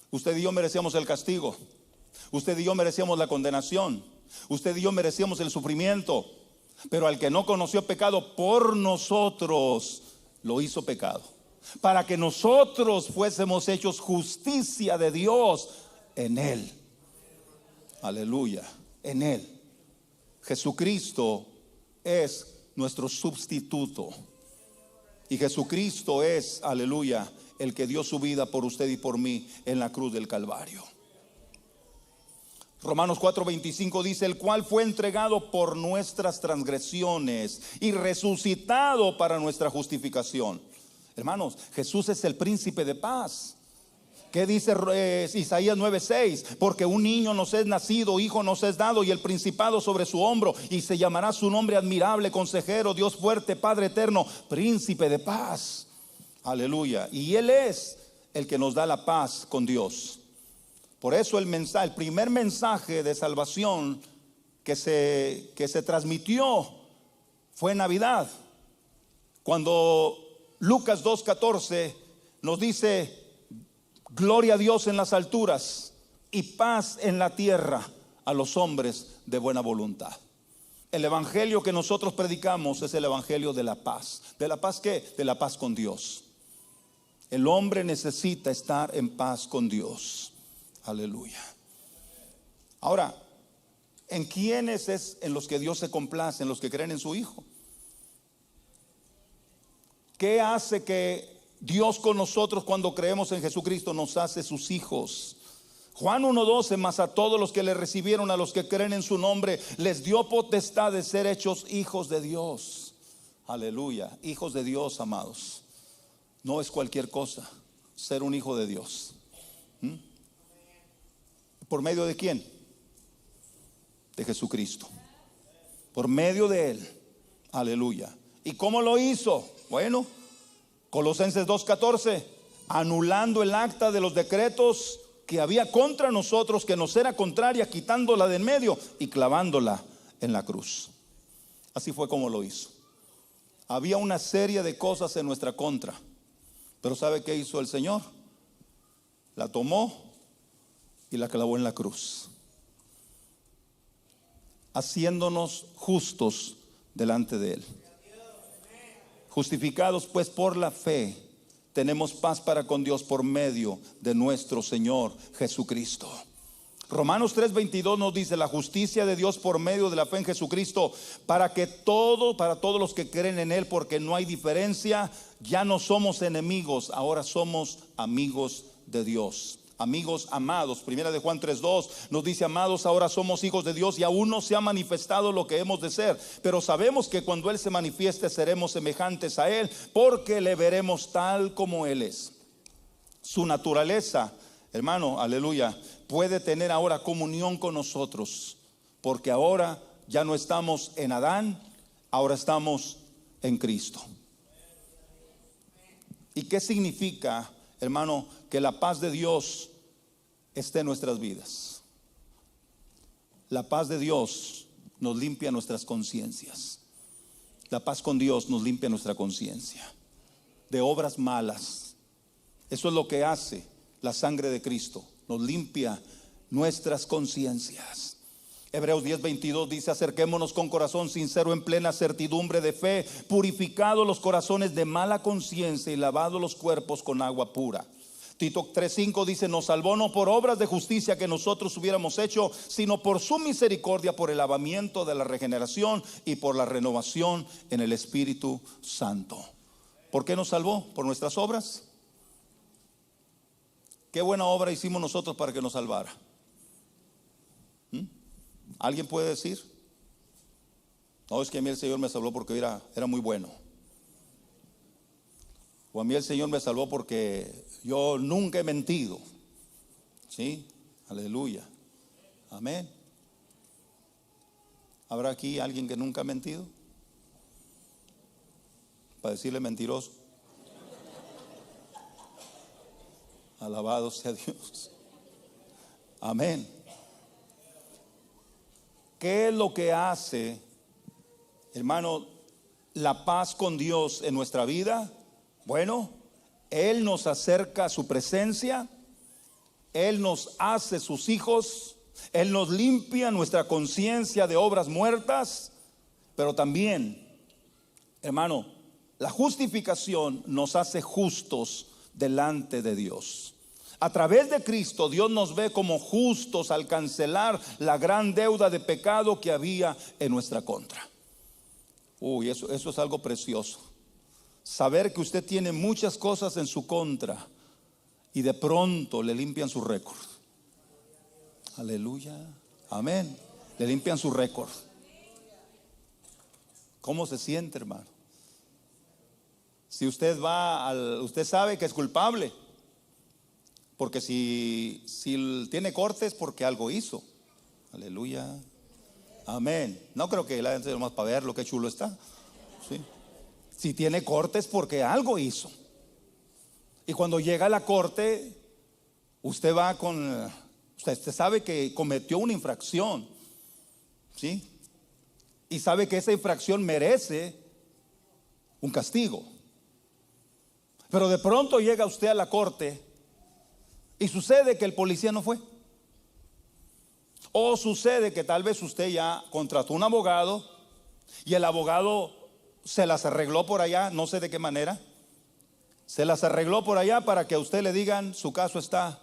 Usted y yo merecíamos el castigo. Usted y yo merecíamos la condenación. Usted y yo merecíamos el sufrimiento. Pero al que no conoció pecado, por nosotros lo hizo pecado, para que nosotros fuésemos hechos justicia de Dios en él. Aleluya. En él. Jesucristo es nuestro sustituto. Y Jesucristo es, aleluya, el que dio su vida por usted y por mí en la cruz del Calvario. Romanos 4:25 dice: el cual fue entregado por nuestras transgresiones y resucitado para nuestra justificación. Hermanos, Jesús es el príncipe de paz. ¿Qué dice Isaías 9:6? Porque un niño nos es nacido, hijo nos es dado, y el principado sobre su hombro, y se llamará su nombre admirable, consejero, Dios fuerte, Padre eterno, príncipe de paz. Aleluya. Y él es el que nos da la paz con Dios. Por eso el primer mensaje de salvación que se transmitió fue en Navidad, cuando Lucas 2:14 nos dice: gloria a Dios en las alturas y paz en la tierra a los hombres de buena voluntad. El evangelio que nosotros predicamos es el evangelio de la paz. ¿De la paz qué? De la paz con Dios. El hombre necesita estar en paz con Dios. Aleluya. Ahora, ¿en quiénes es en los que Dios se complace? En los que creen en su Hijo. ¿Qué hace que Dios con nosotros cuando creemos en Jesucristo nos hace sus hijos? Juan 1:12, mas a todos los que le recibieron, a los que creen en su nombre, les dio potestad de ser hechos hijos de Dios. Aleluya. Hijos de Dios, amados. No es cualquier cosa ser un hijo de Dios. ¿Por medio de quién? De Jesucristo. Por medio de él. Aleluya. ¿Y cómo lo hizo? Bueno, Colosenses 2:14, anulando el acta de los decretos que había contra nosotros, que nos era contraria, quitándola de en medio y clavándola en la cruz. Así fue como lo hizo. Había una serie de cosas en nuestra contra. Pero ¿sabe qué hizo el Señor? La tomó y la clavó en la cruz, haciéndonos justos delante de Él. Justificados pues por la fe, tenemos paz para con Dios por medio de nuestro Señor Jesucristo. Romanos 3:22 nos dice: la justicia de Dios por medio de la fe en Jesucristo, para todos los que creen en Él, porque no hay diferencia. Ya no somos enemigos, ahora somos amigos de Dios. Amigos amados. Primera de Juan 3:2 nos dice: amados, ahora somos hijos de Dios y aún no se ha manifestado lo que hemos de ser, pero sabemos que cuando Él se manifieste seremos semejantes a Él, porque le veremos tal como Él es. Su naturaleza, hermano, aleluya, puede tener ahora comunión con nosotros, porque ahora ya no estamos en Adán, ahora estamos en Cristo. ¿Y qué significa, hermano, que la paz de Dios esté en nuestras vidas? La paz de Dios nos limpia nuestras conciencias. La paz con Dios nos limpia nuestra conciencia de obras malas. Eso es lo que hace la sangre de Cristo, nos limpia nuestras conciencias. Hebreos 10:22 dice: acerquémonos con corazón sincero en plena certidumbre de fe, purificados los corazones de mala conciencia y lavados los cuerpos con agua pura. Tito 3:5 dice: nos salvó no por obras de justicia que nosotros hubiéramos hecho, sino por su misericordia, por el lavamiento de la regeneración y por la renovación en el Espíritu Santo. ¿Por qué nos salvó? ¿Por nuestras obras? ¿Qué buena obra hicimos nosotros para que nos salvara? ¿Alguien puede decir? No, es que a mí el Señor me salvó porque era muy bueno. O a mí el Señor me salvó porque yo nunca he mentido. ¿Sí? Aleluya. Amén. ¿Habrá aquí alguien que nunca ha mentido? Para decirle mentiroso. Alabado sea Dios. Amén. ¿Qué es lo que hace, hermano, la paz con Dios en nuestra vida? Bueno, Él nos acerca a su presencia, Él nos hace sus hijos, Él nos limpia nuestra conciencia de obras muertas, pero también, hermano, la justificación nos hace justos delante de Dios. A través de Cristo, Dios nos ve como justos al cancelar la gran deuda de pecado que había en nuestra contra. Uy, eso es algo precioso. Saber que usted tiene muchas cosas en su contra y de pronto le limpian su récord. Aleluya. Amén. Le limpian su récord. ¿Cómo se siente, hermano? Si usted usted sabe que es culpable. Porque si tiene cortes, porque algo hizo. Aleluya. Amén. No creo que la gente nomás para ver lo que chulo está. ¿Sí? Si tiene cortes, porque algo hizo. Y cuando llega a la corte, usted va usted sabe que cometió una infracción. ¿Sí? Y sabe que esa infracción merece un castigo. Pero de pronto llega usted a la corte y sucede que el policía no fue. O sucede que tal vez usted ya contrató un abogado y el abogado se las arregló por allá, no sé de qué manera. Se las arregló por allá para que a usted le digan: su caso está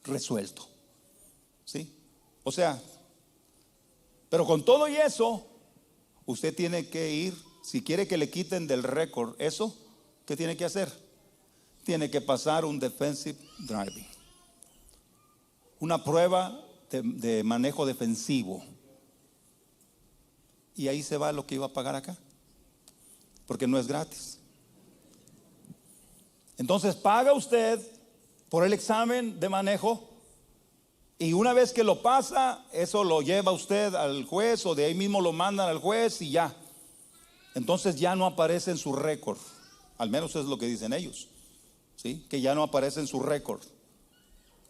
resuelto. ¿Sí? O sea, pero con todo y eso, usted tiene que ir, si quiere que le quiten del récord eso, ¿qué tiene que hacer? Tiene que pasar un defensive driving, una prueba de manejo defensivo. Y ahí se va lo que iba a pagar acá, porque no es gratis. Entonces paga usted por el examen de manejo, y una vez que lo pasa, eso lo lleva usted al juez, o de ahí mismo lo mandan al juez y ya. Entonces ya no aparece en su récord, al menos eso es lo que dicen ellos. ¿Sí? Que ya no aparece en su récord.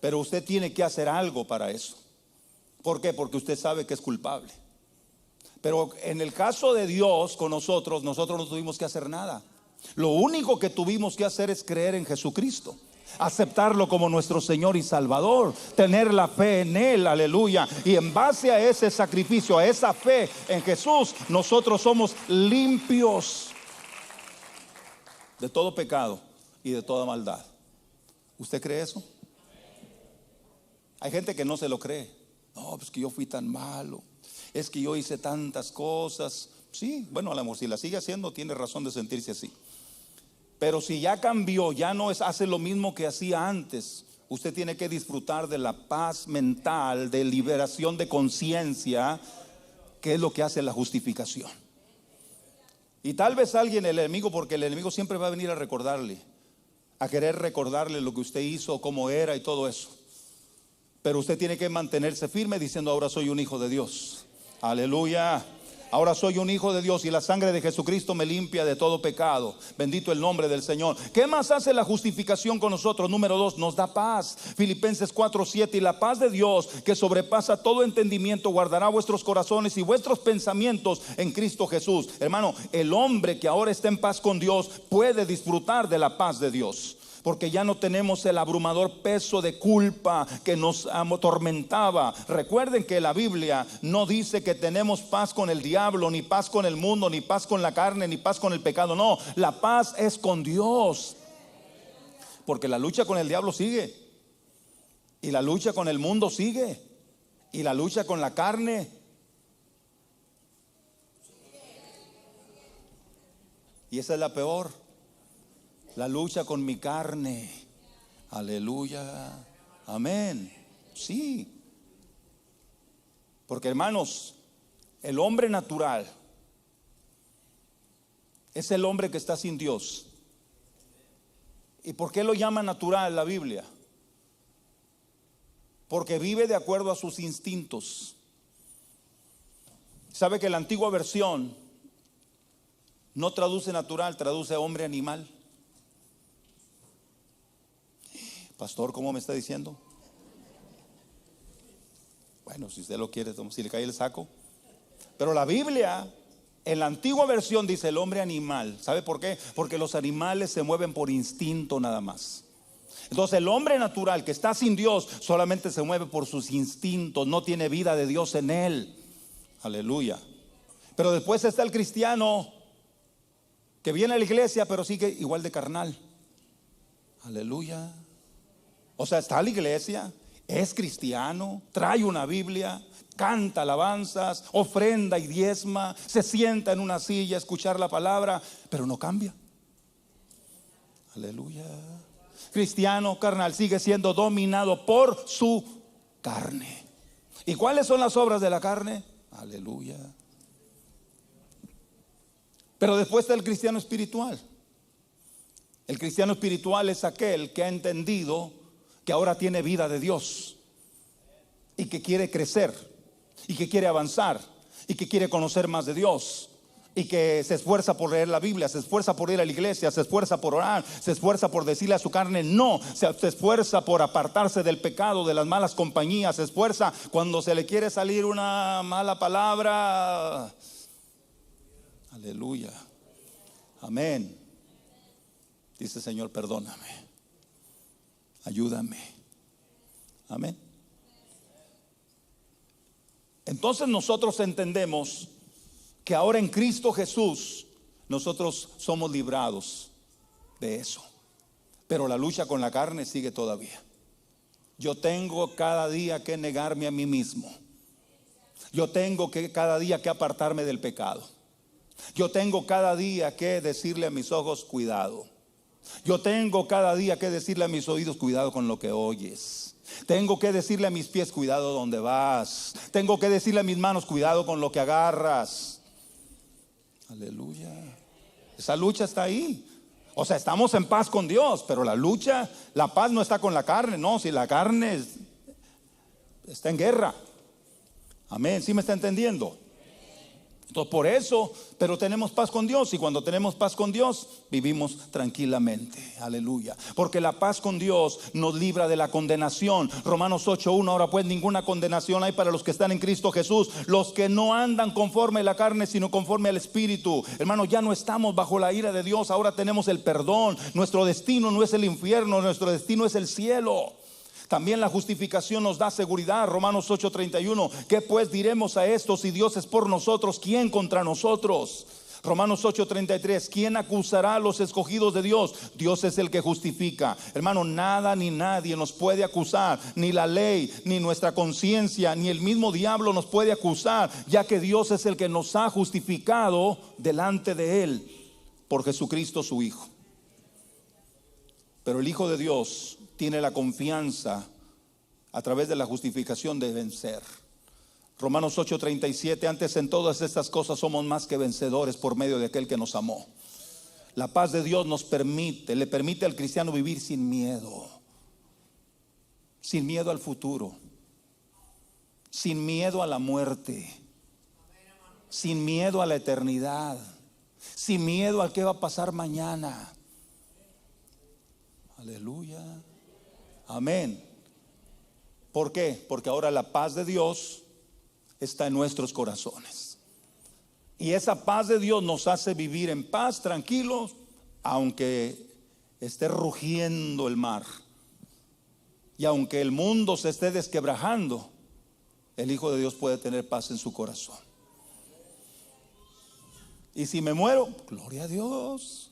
Pero usted tiene que hacer algo para eso. ¿Por qué? Porque usted sabe que es culpable. Pero en el caso de Dios con nosotros no tuvimos que hacer nada. Lo único que tuvimos que hacer es creer en Jesucristo, aceptarlo como nuestro Señor y Salvador, tener la fe en Él, aleluya. Y en base a ese sacrificio, a esa fe en Jesús, nosotros somos limpios de todo pecado y de toda maldad. ¿Usted cree eso? Hay gente que no se lo cree. No, pues que yo fui tan malo, es que yo hice tantas cosas. Sí, bueno, a lo mejor si la sigue haciendo tiene razón de sentirse así. Pero si ya cambió, ya no hace lo mismo que hacía antes, usted tiene que disfrutar de la paz mental, de liberación de conciencia, que es lo que hace la justificación. Y tal vez alguien, el enemigo, porque el enemigo siempre va a venir a recordarle, a querer recordarle lo que usted hizo, cómo era y todo eso. Pero usted tiene que mantenerse firme diciendo: ahora soy un hijo de Dios. Aleluya. Ahora soy un hijo de Dios y la sangre de Jesucristo me limpia de todo pecado. Bendito el nombre del Señor. ¿Qué más hace la justificación con nosotros? Número 2, nos da paz. Filipenses 4:7. Y la paz de Dios, que sobrepasa todo entendimiento, guardará vuestros corazones y vuestros pensamientos en Cristo Jesús. Hermano, el hombre que ahora está en paz con Dios puede disfrutar de la paz de Dios, porque ya no tenemos el abrumador peso de culpa que nos atormentaba. Recuerden que la Biblia no dice que tenemos paz con el diablo, ni paz con el mundo, ni paz con la carne, ni paz con el pecado. No, la paz es con Dios. Porque la lucha con el diablo sigue, y la lucha con el mundo sigue, y la lucha con la carne. Y esa es la peor. La lucha con mi carne. Aleluya. Amén. Sí. Porque, hermanos, el hombre natural es el hombre que está sin Dios. ¿Y por qué lo llama natural la Biblia? Porque vive de acuerdo a sus instintos. ¿Sabe que la antigua versión no traduce natural, traduce hombre animal? Pastor, ¿cómo me está diciendo? Bueno, si usted lo quiere, si le cae el saco. Pero la Biblia, en la antigua versión, dice el hombre animal. ¿Sabe por qué? Porque los animales se mueven por instinto nada más. Entonces el hombre natural que está sin Dios solamente se mueve por sus instintos, no tiene vida de Dios en él. Aleluya. Pero después está el cristiano que viene a la iglesia pero sigue igual de carnal. Aleluya. O sea, está a la iglesia, es cristiano, trae una Biblia, canta alabanzas, ofrenda y diezma, se sienta en una silla a escuchar la palabra, pero no cambia. Aleluya. Cristiano carnal sigue siendo dominado por su carne. ¿Y cuáles son las obras de la carne? Aleluya. Pero después está el cristiano espiritual. El cristiano espiritual es aquel que ha entendido que ahora tiene vida de Dios y que quiere crecer y que quiere avanzar y que quiere conocer más de Dios y que se esfuerza por leer la Biblia, se esfuerza por ir a la iglesia, se esfuerza por orar, se esfuerza por decirle a su carne no, se esfuerza por apartarse del pecado, de las malas compañías, se esfuerza cuando se le quiere salir una mala palabra. Aleluya. Amén. Dice: Señor, perdóname, ayúdame. Amén. Entonces nosotros entendemos que ahora en Cristo Jesús nosotros somos librados de eso. Pero la lucha con la carne sigue todavía. Yo tengo cada día que negarme a mí mismo. Yo tengo que cada día que apartarme del pecado. Yo tengo cada día que decirle a mis ojos: cuidado. Yo tengo cada día que decirle a mis oídos: cuidado con lo que oyes. Tengo que decirle a mis pies: cuidado donde vas. Tengo que decirle a mis manos: cuidado con lo que agarras. Aleluya. Esa lucha está ahí. O sea, estamos en paz con Dios, pero la lucha, la paz no está con la carne. No, si la carne está en guerra. Amén, ¿sí me está entendiendo? Entonces, por eso, pero tenemos paz con Dios, y cuando tenemos paz con Dios, vivimos tranquilamente. Aleluya. Porque la paz con Dios nos libra de la condenación. Romanos 8:1. Ahora pues ninguna condenación hay para los que están en Cristo Jesús, los que no andan conforme a la carne, sino conforme al Espíritu. Hermano, ya no estamos bajo la ira de Dios, ahora tenemos el perdón. Nuestro destino no es el infierno, nuestro destino es el cielo. También la justificación nos da seguridad. Romanos 8:31. ¿Qué pues diremos a esto? Si Dios es por nosotros, ¿quién contra nosotros? Romanos 8:33. ¿Quién acusará a los escogidos de Dios? Dios es el que justifica. Hermano, nada ni nadie nos puede acusar. Ni la ley, ni nuestra conciencia, ni el mismo diablo nos puede acusar, ya que Dios es el que nos ha justificado delante de Él por Jesucristo su Hijo. Pero el Hijo de Dios tiene la confianza a través de la justificación de vencer. Romanos 8:37. Antes en todas estas cosas somos más que vencedores por medio de aquel que nos amó. La paz de Dios le permite al cristiano vivir sin miedo al futuro, sin miedo a la muerte, sin miedo a la eternidad, sin miedo a qué va a pasar mañana. Aleluya. Amén. ¿Por qué? Porque ahora la paz de Dios está en nuestros corazones. Y esa paz de Dios nos hace vivir en paz, tranquilos, aunque esté rugiendo el mar. Y aunque el mundo se esté desquebrajando, el Hijo de Dios puede tener paz en su corazón. Y si me muero, gloria a Dios,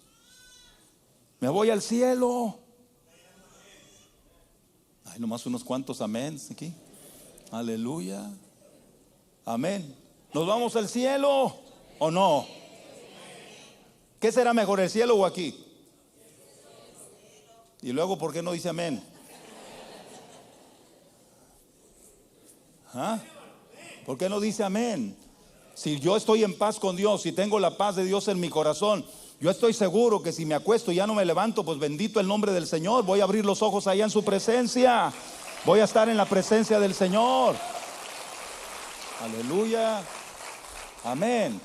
me voy al cielo. Hay nomás unos cuantos amén aquí. Aleluya. Amén. ¿Nos vamos al cielo o no? ¿Qué será mejor, el cielo o aquí? Y luego, ¿por qué no dice amén? ¿Ah? ¿Por qué no dice amén? Si yo estoy en paz con Dios, si tengo la paz de Dios en mi corazón, yo estoy seguro que si me acuesto y ya no me levanto, pues bendito el nombre del Señor. Voy a abrir los ojos allá en su presencia. Voy a estar en la presencia del Señor. Aleluya. Amén.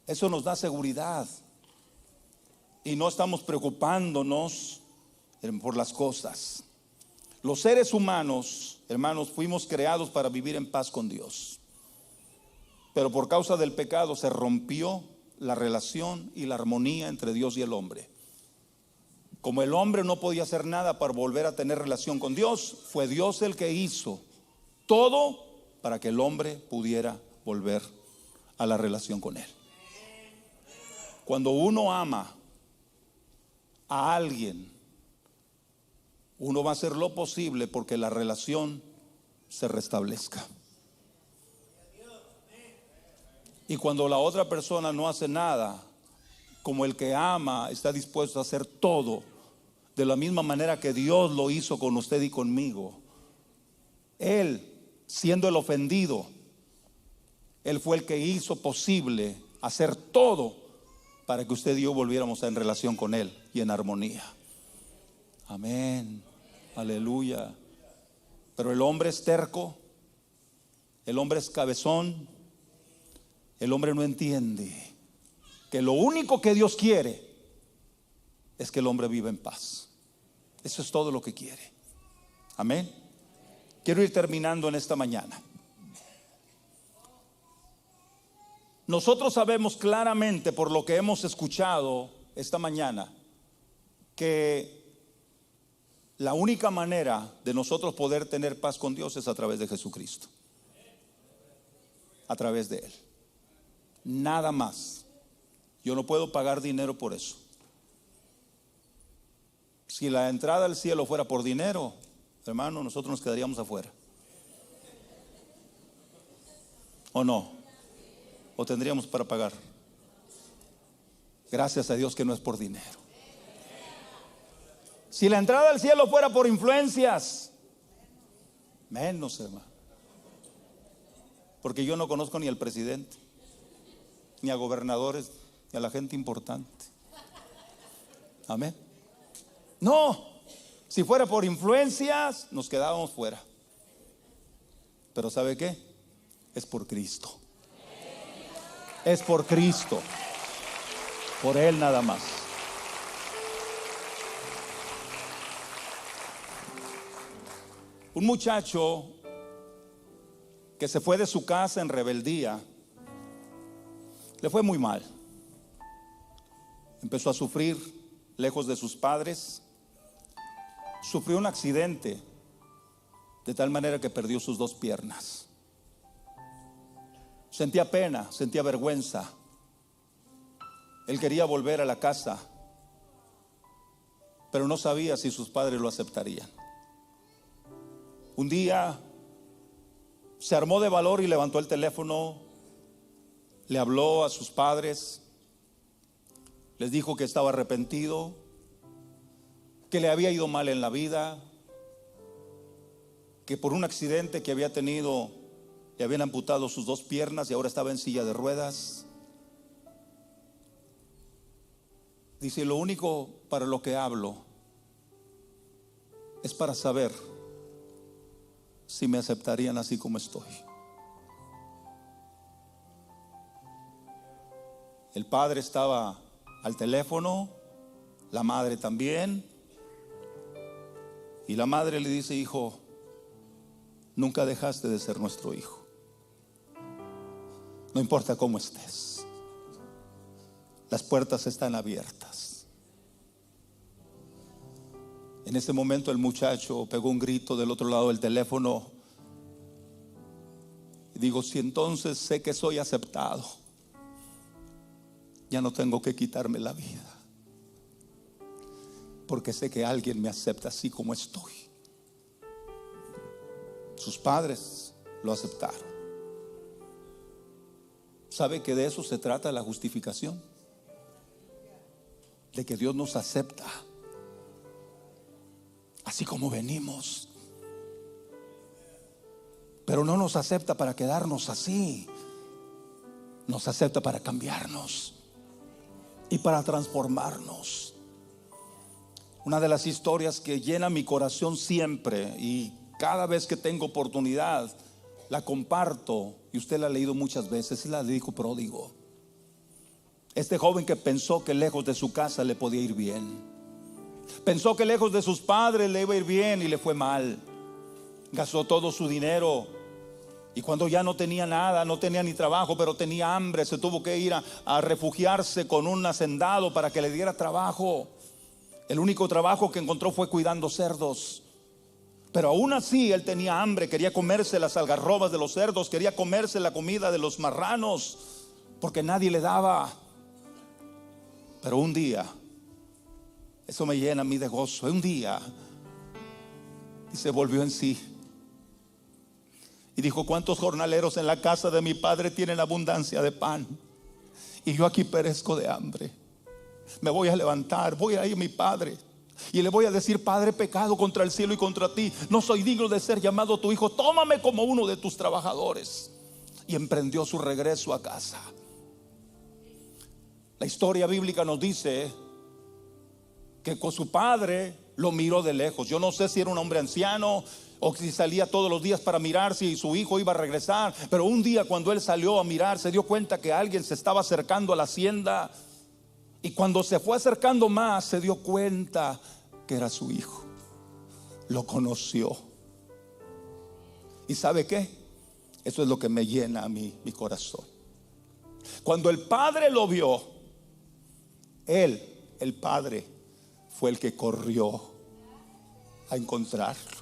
Eso nos da seguridad. Y no estamos preocupándonos por las cosas. Los seres humanos, hermanos, fuimos creados para vivir en paz con Dios. Pero por causa del pecado se rompió la relación y la armonía entre Dios y el hombre. Como el hombre no podía hacer nada para volver a tener relación con Dios, fue Dios el que hizo todo para que el hombre pudiera volver a la relación con Él. Cuando uno ama a alguien, uno va a hacer lo posible porque la relación se restablezca. Y cuando la otra persona no hace nada, como el que ama está dispuesto a hacer todo, de la misma manera que Dios lo hizo con usted y conmigo. Él, siendo el ofendido, Él fue el que hizo posible hacer todo para que usted y yo volviéramos en relación con Él y en armonía. Amén. Aleluya. Pero el hombre es terco, el hombre es cabezón, el hombre no entiende que lo único que Dios quiere es que el hombre viva en paz. Eso es todo lo que quiere. Amén. Quiero ir terminando en esta mañana. Nosotros sabemos claramente por lo que hemos escuchado esta mañana que la única manera de nosotros poder tener paz con Dios es a través de Jesucristo. A través de Él. Nada más. Yo no puedo pagar dinero por eso. Si la entrada al cielo fuera por dinero, hermano, nosotros nos quedaríamos afuera. ¿O no? ¿O tendríamos para pagar? Gracias a Dios que no es por dinero. Si la entrada al cielo fuera por influencias, menos, hermano. Porque yo no conozco ni al presidente, ni a gobernadores, ni a la gente importante. Amén. No, si fuera por influencias, nos quedábamos fuera. Pero ¿sabe qué? Es por Cristo. Es por Cristo, por Él nada más. Un muchacho que se fue de su casa en rebeldía, le fue muy mal. Empezó a sufrir lejos de sus padres. Sufrió un accidente de tal manera que perdió sus 2 piernas. Sentía pena, sentía vergüenza. Él quería volver a la casa, pero no sabía si sus padres lo aceptarían. Un día se armó de valor y levantó el teléfono, le habló a sus padres, les dijo que estaba arrepentido, que le había ido mal en la vida, que por un accidente que había tenido le habían amputado sus 2 piernas y ahora estaba en silla de ruedas. Dice: lo único para lo que hablo es para saber si me aceptarían así como estoy. El padre estaba al teléfono, la madre también, y la madre le dice: hijo, nunca dejaste de ser nuestro hijo. No importa cómo estés, las puertas están abiertas. En ese momento el muchacho pegó un grito del otro lado del teléfono. Y digo: si entonces sé que soy aceptado, ya no tengo que quitarme la vida, porque sé que alguien me acepta así como estoy. Sus padres lo aceptaron. ¿Sabe que de eso se trata la justificación? De que Dios nos acepta así como venimos, pero no nos acepta para quedarnos así. Nos acepta para cambiarnos y para transformarnos. Una de las historias que llena mi corazón siempre, y cada vez que tengo oportunidad la comparto, y usted la ha leído muchas veces, es la del hijo pródigo. Este joven que pensó que lejos de su casa le podía ir bien, pensó que lejos de sus padres le iba a ir bien, y le fue mal. Gastó todo su dinero, y cuando ya no tenía nada, no tenía ni trabajo, pero tenía hambre, se tuvo que ir a refugiarse con un hacendado para que le diera trabajo. El único trabajo que encontró fue cuidando cerdos. Pero aún así él tenía hambre, quería comerse las algarrobas de los cerdos, quería comerse la comida de los marranos, porque nadie le daba. Pero un día, eso me llena a mí de gozo, un día, y se volvió en sí. Y dijo: ¿cuántos jornaleros en la casa de mi padre tienen abundancia de pan? Y yo aquí perezco de hambre. Me voy a levantar, voy a ir a mi padre y le voy a decir: Padre, he pecado contra el cielo y contra ti, no soy digno de ser llamado tu hijo, tómame como uno de tus trabajadores. Y emprendió su regreso a casa. La historia bíblica nos dice que con su padre lo miró de lejos. Yo no sé si era un hombre anciano o si salía todos los días para mirar si su hijo iba a regresar, pero un día cuando él salió a mirar, se dio cuenta que alguien se estaba acercando a la hacienda. Y cuando se fue acercando más, se dio cuenta que era su hijo. Lo conoció. ¿Y sabe qué? Eso es lo que me llena a mí, mi corazón. Cuando el padre lo vio, él, el padre, fue el que corrió a encontrarlo.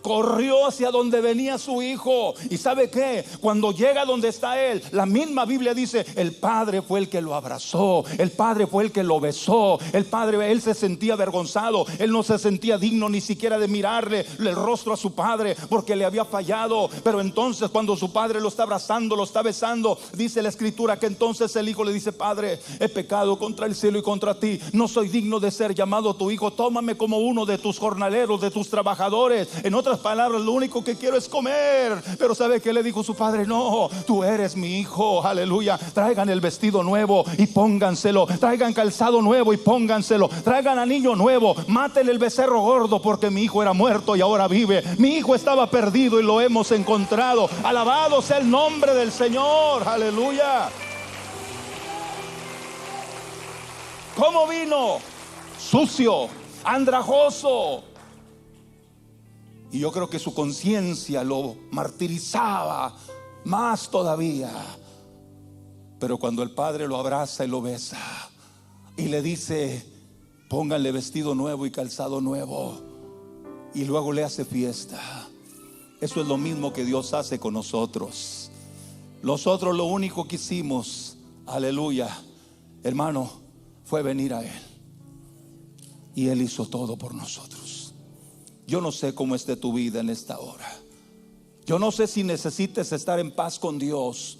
Corrió hacia donde venía su hijo. ¿Y sabe qué? Cuando llega donde está él, la misma Biblia dice: el padre fue el que lo abrazó, el padre fue el que lo besó. El padre, él se sentía avergonzado, él no se sentía digno ni siquiera de mirarle el rostro a su padre, porque le había fallado. Pero entonces cuando su padre lo está abrazando, lo está besando, dice la escritura que entonces el hijo le dice: Padre, he pecado contra el cielo y contra ti, no soy digno de ser llamado tu hijo, tómame como uno de tus jornaleros, de tus trabajadores. En otras otras palabras, lo único que quiero es comer. Pero ¿sabe qué le dijo su padre? No, tú eres mi hijo, aleluya. Traigan el vestido nuevo y pónganselo. Traigan calzado nuevo y pónganselo. Traigan al niño nuevo. Mátenle el becerro gordo, porque mi hijo era muerto y ahora vive. Mi hijo estaba perdido y lo hemos encontrado. Alabado sea el nombre del Señor, aleluya. ¿Cómo vino? Sucio, andrajoso. Y yo creo que su conciencia lo martirizaba más todavía. Pero cuando el padre lo abraza y lo besa y le dice: pónganle vestido nuevo y calzado nuevo, y luego le hace fiesta. Eso es lo mismo que Dios hace con nosotros. Nosotros lo único que hicimos, aleluya, hermano, fue venir a Él. Y Él hizo todo por nosotros. Yo no sé cómo esté tu vida en esta hora. Yo no sé si necesites estar en paz con Dios,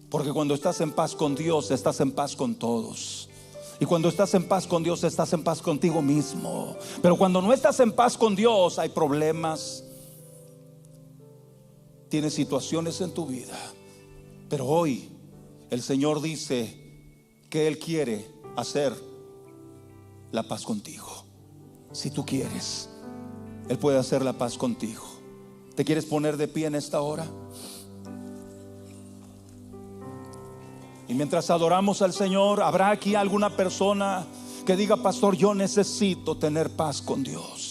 porque cuando estás en paz con Dios, estás en paz con todos. Y cuando estás en paz con Dios, estás en paz contigo mismo. Pero cuando no estás en paz con Dios, hay problemas, tienes situaciones en tu vida. Pero hoy el Señor dice que Él quiere hacer la paz contigo. Si tú quieres, Él puede hacer la paz contigo. ¿Te quieres poner de pie en esta hora? Y mientras adoramos al Señor, ¿habrá aquí alguna persona que diga: pastor, yo necesito tener paz con Dios?